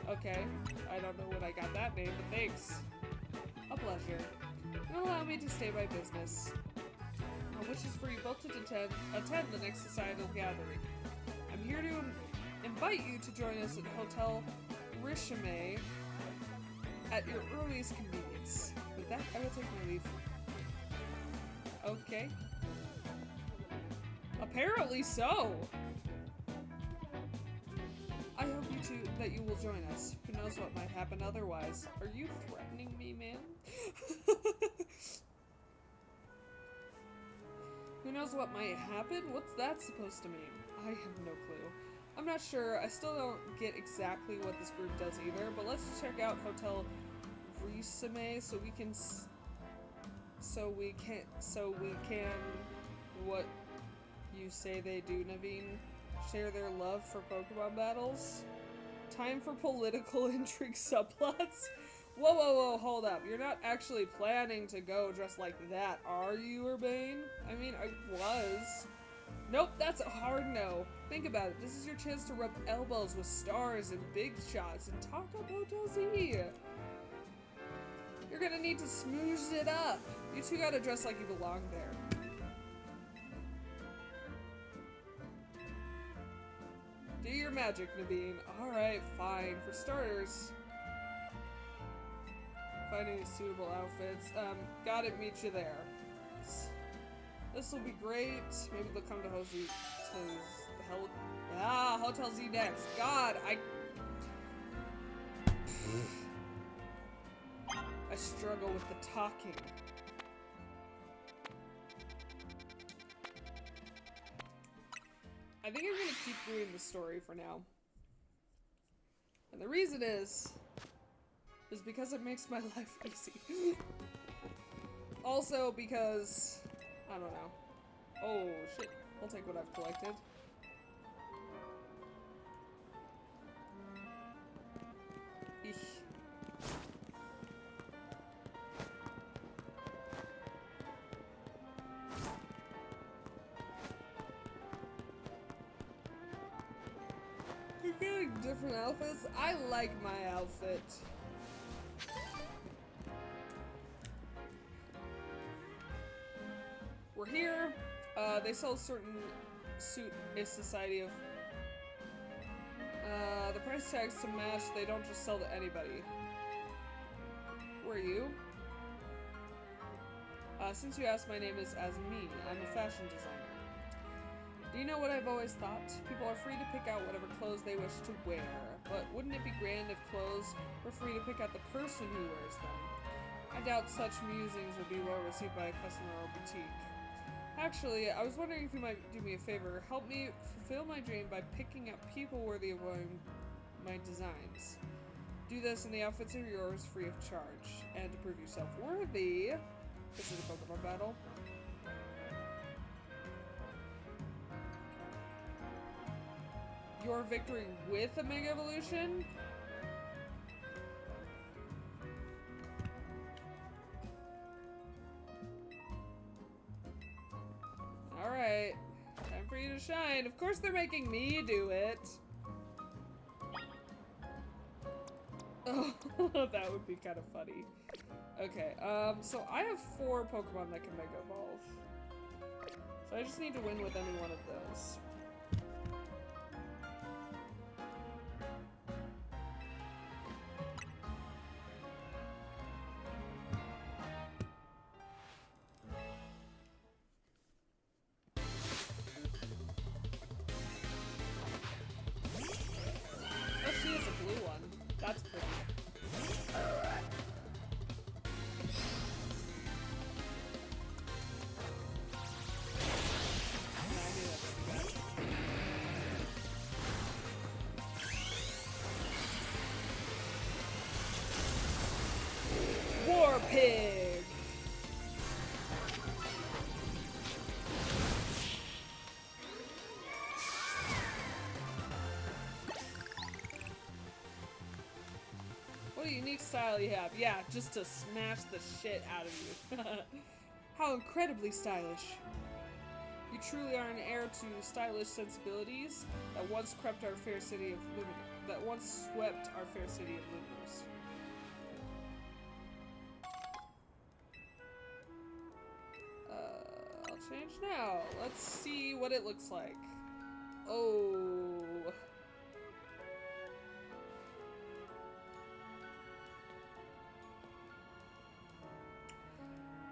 Okay, I don't know when I got that name, but thanks. A pleasure. And allow me to stay by business. My wish is for you both to attend the next societal gathering. I'm here to invite you to join us at Hotel Rishime at your earliest convenience. With that, I will take my leave. Okay. Apparently so! I hope that you will join us. Who knows what might happen otherwise. Are you threatening me, man? Who knows what might happen? What's that supposed to mean? I have no clue. I'm not sure. I still don't get exactly what this group does either, but let's check out Hotel Risame so we can what You say they do, Naveen. Share their love for Pokemon battles. Time for political intrigue subplots. Whoa, whoa, whoa, hold up. You're not actually planning to go dressed like that, are you, Urbane? I mean, I was. Nope, that's a hard no. Think about it. This is your chance to rub elbows with stars and big shots and talk up Hotel Z. You're gonna need to smooze it up. You two gotta dress like you belong there. Do your magic, Naveen. Alright, fine. For starters, find any suitable outfits. Gotta meet you there. This will be great. Maybe they'll come to Hotel Z next. God, I struggle with the talking. I think I'm gonna keep doing the story for now. And the reason is because it makes my life easy. Also because, I don't know. Oh shit, I'll take what I've collected. Eesh. You're getting different outfits? I like my outfit. We're here. They sell a certain suit is Society of... the price tags to match, they don't just sell to anybody. Who are you? Since you asked, my name is Asmin. I'm a fashion designer. Do you know what I've always thought? People are free to pick out whatever clothes they wish to wear. But wouldn't it be grand if clothes were free to pick out the person who wears them? I doubt such musings would be well received by a customer or boutique. Actually, I was wondering if you might do me a favor. Help me fulfill my dream by picking up people worthy of wearing my designs. Do this and the outfits are yours free of charge. And to prove yourself worthy... This is a Pokemon battle. Your victory with a Mega Evolution? Alright. Time for you to shine. Of course they're making me do it. Oh, that would be kind of funny. Okay, so I have 4 Pokemon that can Mega Evolve. So I just need to win with any one of those. Oh, she has a blue one. That's pretty. War Pig! What a unique style you have. Yeah, just to smash the shit out of you. How incredibly stylish. You truly are an heir to stylish sensibilities that once swept our fair city of Luminous. I'll change now. Let's see what it looks like. Oh.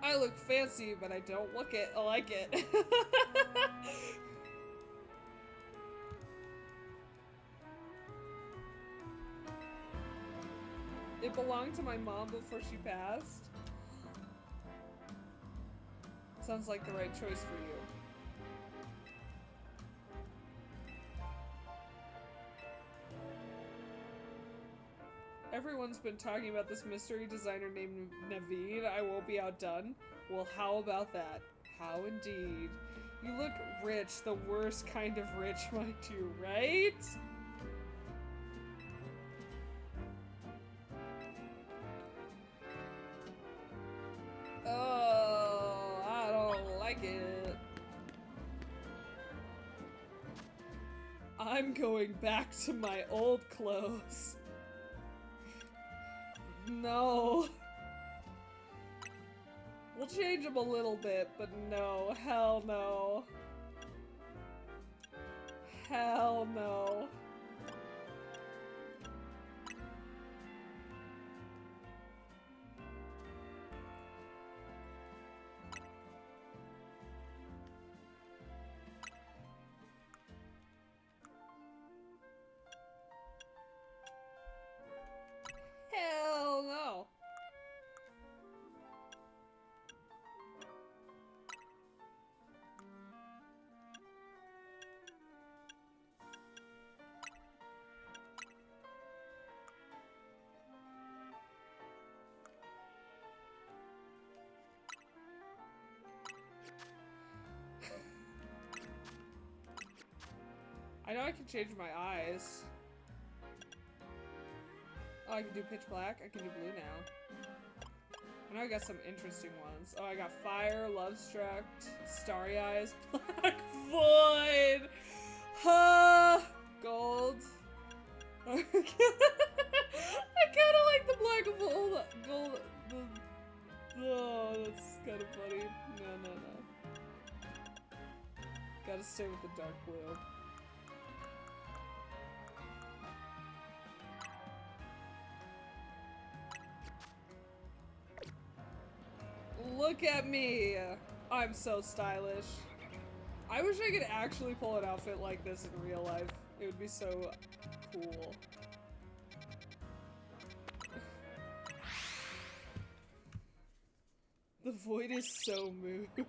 I look fancy, but I don't look it. I like it. It belonged to my mom before she passed. Sounds like the right choice for you. Everyone's been talking about this mystery designer named Naveen. I won't be outdone. Well, how about that? How indeed. You look rich, the worst kind of rich, mind you, right? Oh, I don't like it. I'm going back to my old clothes. No. We'll change them a little bit, but no. Hell no. Hell no. Hell no. I know I can change my eyes. Oh, I can do pitch black. I can do blue now. I know I got some interesting ones. Oh, I got fire, love struck, starry eyes, black void, gold. I kind of like the black gold. Oh, that's kind of funny. No. Gotta stay with the dark blue. Look at me! I'm so stylish. I wish I could actually pull an outfit like this in real life. It would be so cool. The void is so moved.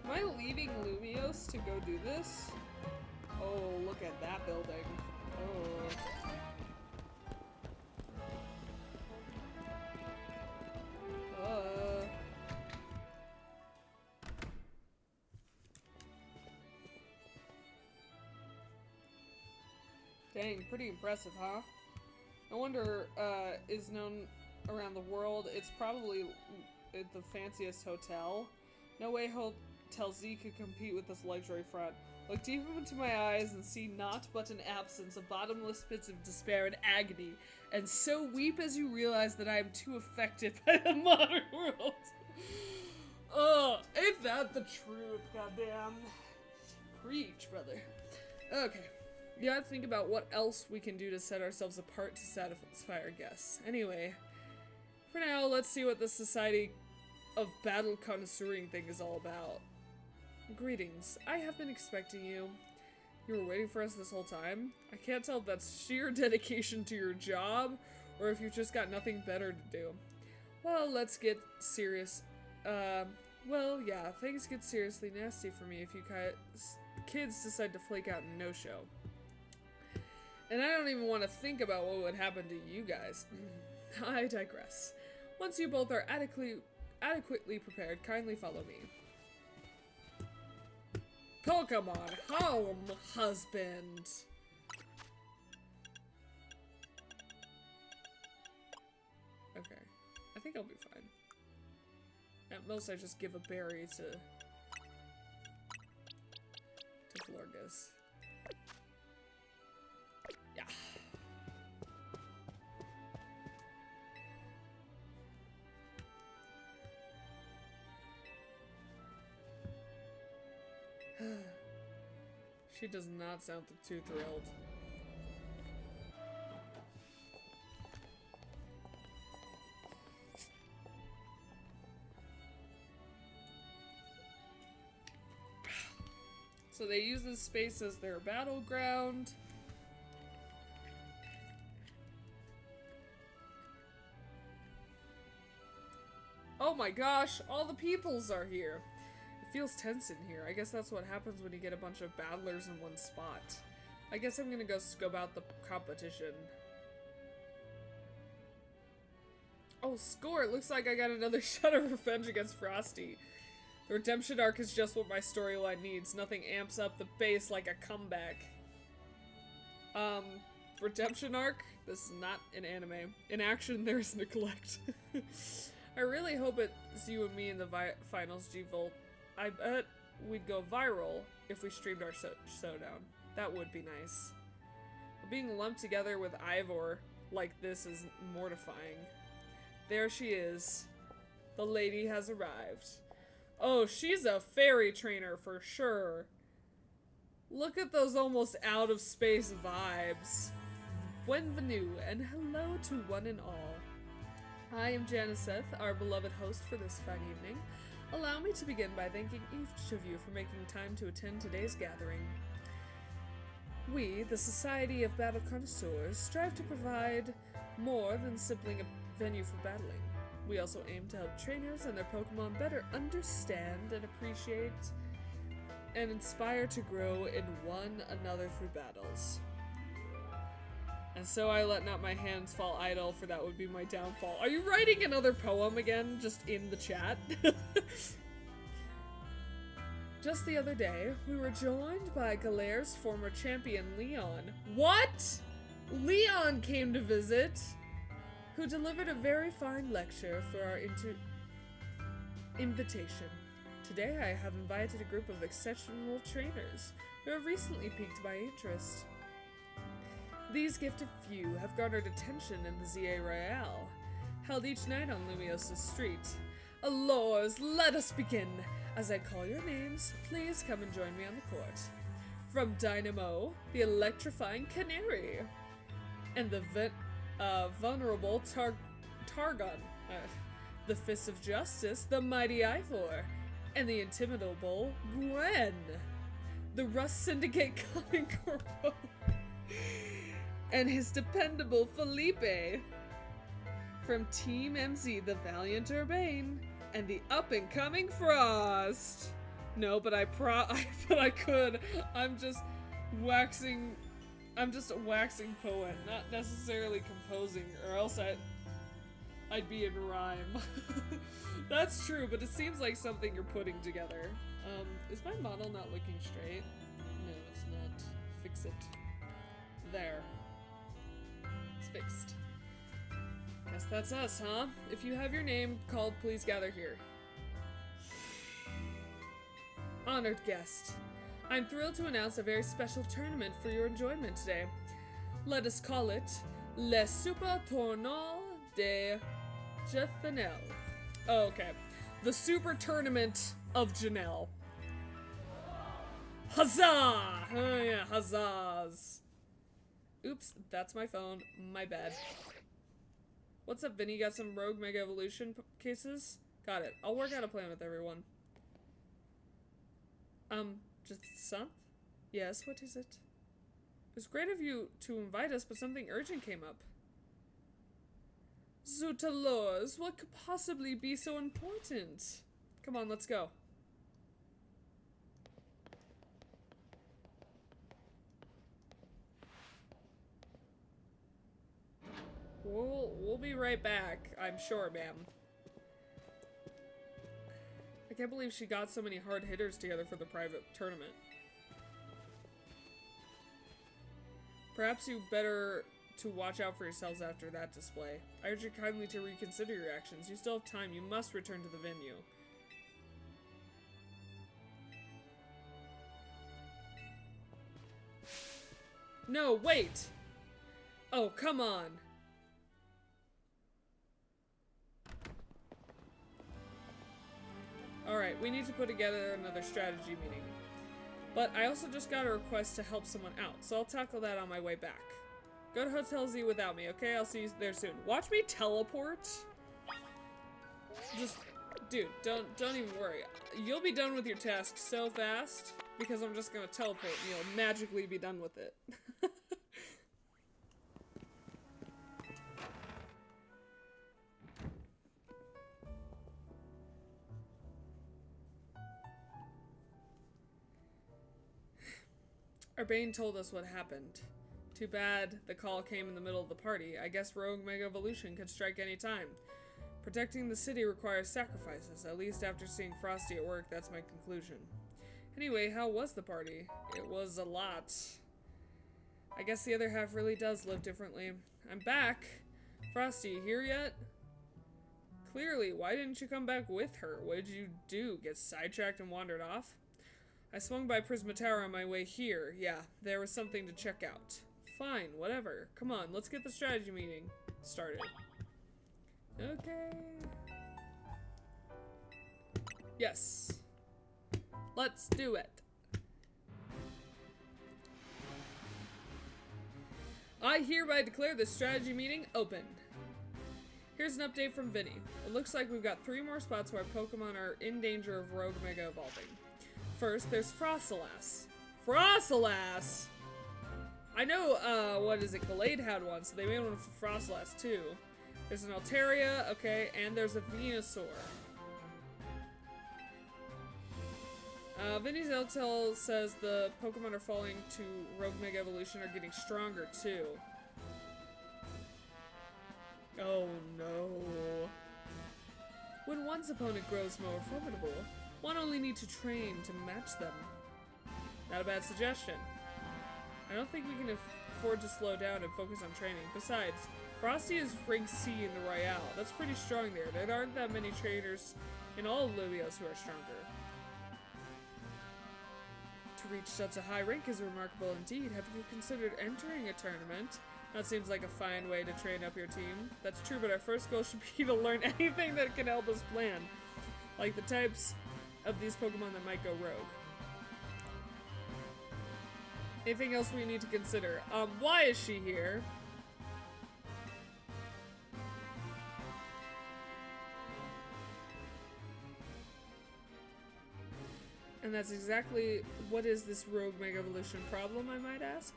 Am I leaving Lumios to go do this? Oh, look at that building. Oh. Dang, pretty impressive, huh? No wonder, is known around the world. It's probably at the fanciest hotel. No way Hotel Z could compete with this luxury front. Look deep into my eyes and see naught but an absence of bottomless pits of despair and agony, and so weep as you realize that I am too affected by the modern world. Oh, ain't that the truth, goddamn. Preach, brother. Okay. You gotta think about what else we can do to set ourselves apart to satisfy our guests. Anyway, for now, let's see what the Society of Battle Connoisseuring thing is all about. Greetings. I have been expecting you. You were waiting for us this whole time? I can't tell if that's sheer dedication to your job, or if you've just got nothing better to do. Well, let's get serious. Well, yeah, things get seriously nasty for me if you kids decide to flake out and no-show. And I don't even want to think about what would happen to you guys. I digress. Once you both are adequately prepared, kindly follow me. Pokemon home, husband! Okay. I think I'll be fine. At most, I just give a berry to Florges. Yeah. She does not sound too thrilled. So they use this space as their battleground. Oh my gosh, all the peoples are here. It feels tense in here. I guess that's what happens when you get a bunch of battlers in one spot. I guess I'm gonna go scope out the competition. Oh, score! It looks like I got another shot of revenge against Frosty. The redemption arc is just what my storyline needs. Nothing amps up the base like a comeback. Redemption arc? This is not an anime. In action, there's neglect. I really hope it's you and me in the finals, G-Volt. I bet we'd go viral if we streamed our showdown. That would be nice. But being lumped together with Ivor like this is mortifying. There she is. The lady has arrived. Oh, she's a fairy trainer for sure. Look at those almost out of space vibes. Bienvenue and hello to one and all. I am Janiseth, our beloved host for this fine evening. Allow me to begin by thanking each of you for making time to attend today's gathering. We, the Society of Battle Connoisseurs, strive to provide more than simply a venue for battling. We also aim to help trainers and their Pokemon better understand and appreciate and inspire to grow in one another through battles. And so I let not my hands fall idle, for that would be my downfall. Are you writing another poem again, just in the chat? Just the other day, we were joined by Galaire's former champion, Leon. What? Leon came to visit, who delivered a very fine lecture for our invitation. Today I have invited a group of exceptional trainers who have recently piqued my interest. These gifted few have garnered attention in the ZA Royale, held each night on Lumiosa's street. Allures, let us begin! As I call your names, please come and join me on the court. From Dynamo, the electrifying Canary, and the vulnerable Targon, the Fist of Justice, the mighty Ivor, and the intimidable Gwen, the Rust Syndicate Conqueror, and his dependable Felipe. From Team MZ, the valiant Urbane, and the up-and-coming Frost. No, but I could. I'm just a waxing poet, not necessarily composing, or else I'd be in rhyme. That's true, but it seems like something you're putting together. Is my model not looking straight? No, it's not. Fix it. There. It's fixed. Guess that's us, huh? If you have your name called, please gather here. Honored guest, I'm thrilled to announce a very special tournament for your enjoyment today. Let us call it Le Super Tournoi de Jethanel. Oh, okay. The Super Tournament of Janelle. Huzzah! Oh yeah, huzzahs. Oops, that's my phone. My bad. What's up, Vinny? Got some Rogue Mega Evolution cases? Got it. I'll work out a plan with everyone. Just some? Yes, what is it? It was great of you to invite us, but something urgent came up. Zootallures, what could possibly be so important? Come on, let's go. We'll be right back, I'm sure, ma'am. I can't believe she got so many hard hitters together for the private tournament. Perhaps you better to watch out for yourselves after that display. I urge you kindly to reconsider your actions. You still have time. You must return to the venue. No, wait! Oh, come on! Alright, we need to put together another strategy meeting. But I also just got a request to help someone out, so I'll tackle that on my way back. Go to Hotel Z without me, okay? I'll see you there soon. Watch me teleport? Just, dude, don't even worry. You'll be done with your task so fast. because I'm just gonna teleport and you'll magically be done with it. Urbane told us what happened. Too bad the call came in the middle of the party. I guess Rogue Mega Evolution could strike any time. Protecting the city requires sacrifices. At least after seeing Frosty at work, that's my conclusion. Anyway, how was the party? It was a lot. I guess the other half really does live differently. I'm back. Frosty, you here yet? Clearly, why didn't you come back with her? What did you do? Get sidetracked and wandered off? I swung by Prisma Tower on my way here. Yeah, there was something to check out. Fine, whatever. Come on, let's get the strategy meeting started. Okay. Yes. Let's do it. I hereby declare the strategy meeting open. Here's an update from Vinny. It looks like we've got 3 more spots where Pokemon are in danger of Rogue Mega evolving. First, there's Froslass. Froslass! I know, what is it, Gallade had one, so they made one for Froslass too. There's an Altaria, okay, and there's a Venusaur. Vinny's Eltel says the Pokemon are falling to Rogue Mega Evolution are getting stronger too. Oh no. When one's opponent grows more formidable, one only needs to train to match them. Not a bad suggestion. I don't think we can afford to slow down and focus on training. Besides, Frosty is rank C in the Royale. That's pretty strong there. There aren't that many trainers in all of Lumios who are stronger. To reach such a high rank is remarkable indeed. Have you considered entering a tournament? That seems like a fine way to train up your team. That's true, but our first goal should be to learn anything that can help us plan. Like the types of these Pokemon that might go rogue. Anything else we need to consider? Why is she here? And that's exactly what is this Rogue Mega Evolution problem, I might ask?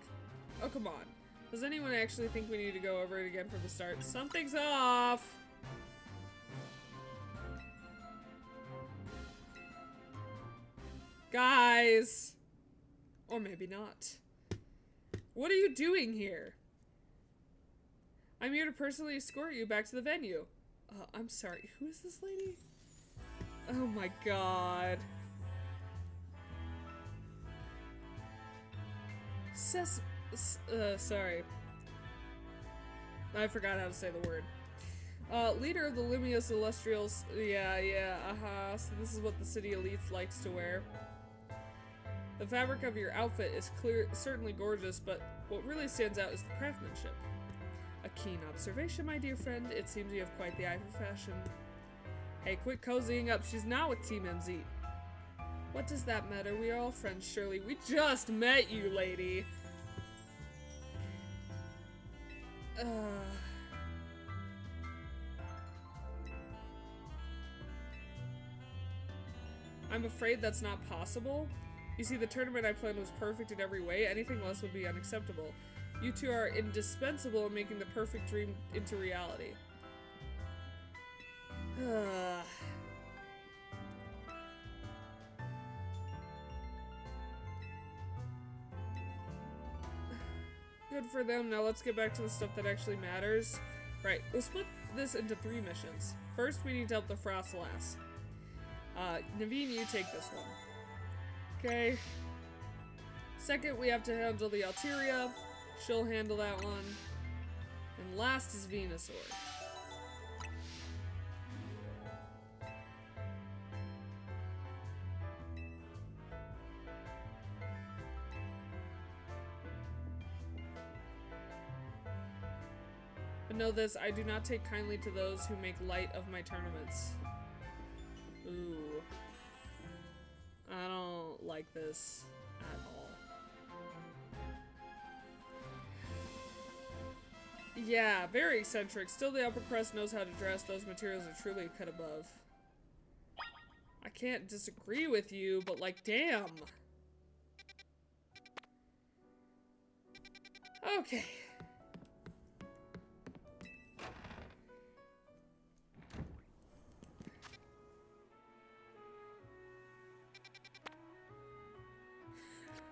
Oh, come on. Does anyone actually think we need to go over it again from the start? Something's off! Guys! Or maybe not. What are you doing here? I'm here to personally escort you back to the venue. I'm sorry, who is this lady? Oh my god. Sorry. I forgot how to say the word. Leader of the Lumios Illustrials. Yeah, so this is what the city elites likes to wear. The fabric of your outfit is certainly gorgeous, but what really stands out is the craftsmanship. A keen observation, my dear friend. It seems you have quite the eye for fashion. Hey, quit cozying up. She's not with Team MZ. What does that matter? We are all friends, surely. We just met you, lady. I'm afraid that's not possible. You see, the tournament I planned was perfect in every way. Anything less would be unacceptable. You two are indispensable in making the perfect dream into reality. Good for them. Now let's get back to the stuff that actually matters. Right, we'll split this into 3 missions. First, we need to help the Froslass. Naveen, you take this one. Okay. Second, we have to handle the Altaria. She'll handle that one. And last is Venusaur. But know this, I do not take kindly to those who make light of my tournaments. Ooh. I don't like this at all. Yeah, very eccentric. Still, the upper crust knows how to dress. Those materials are truly cut above. I can't disagree with you, but like, damn. Okay.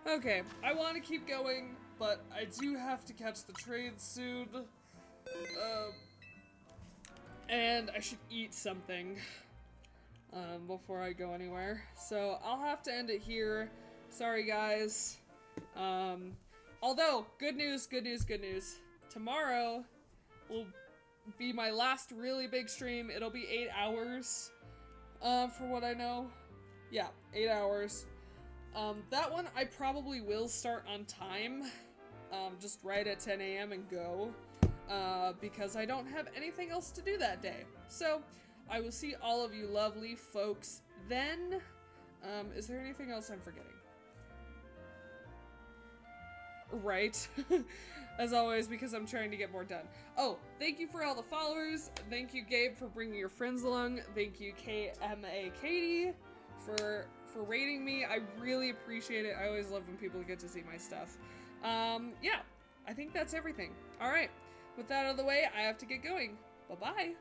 Okay, I want to keep going, but I do have to catch the train soon. And I should eat something before I go anywhere. So I'll have to end it here. Sorry, guys. Although, good news, good news, good news. Tomorrow will be my last really big stream. It'll be 8 hours, for what I know. Yeah, 8 hours. That one I probably will start on time, just right at 10 a.m. and go, because I don't have anything else to do that day. So, I will see all of you lovely folks then. Is there anything else I'm forgetting? Right. As always, because I'm trying to get more done. Oh, thank you for all the followers. Thank you, Gabe, for bringing your friends along. Thank you, KMA Katie, for rating me. I really appreciate it. I always love when people get to see my stuff. Yeah, I think that's everything. All right, with that out of the way, I have to get going. Bye-bye.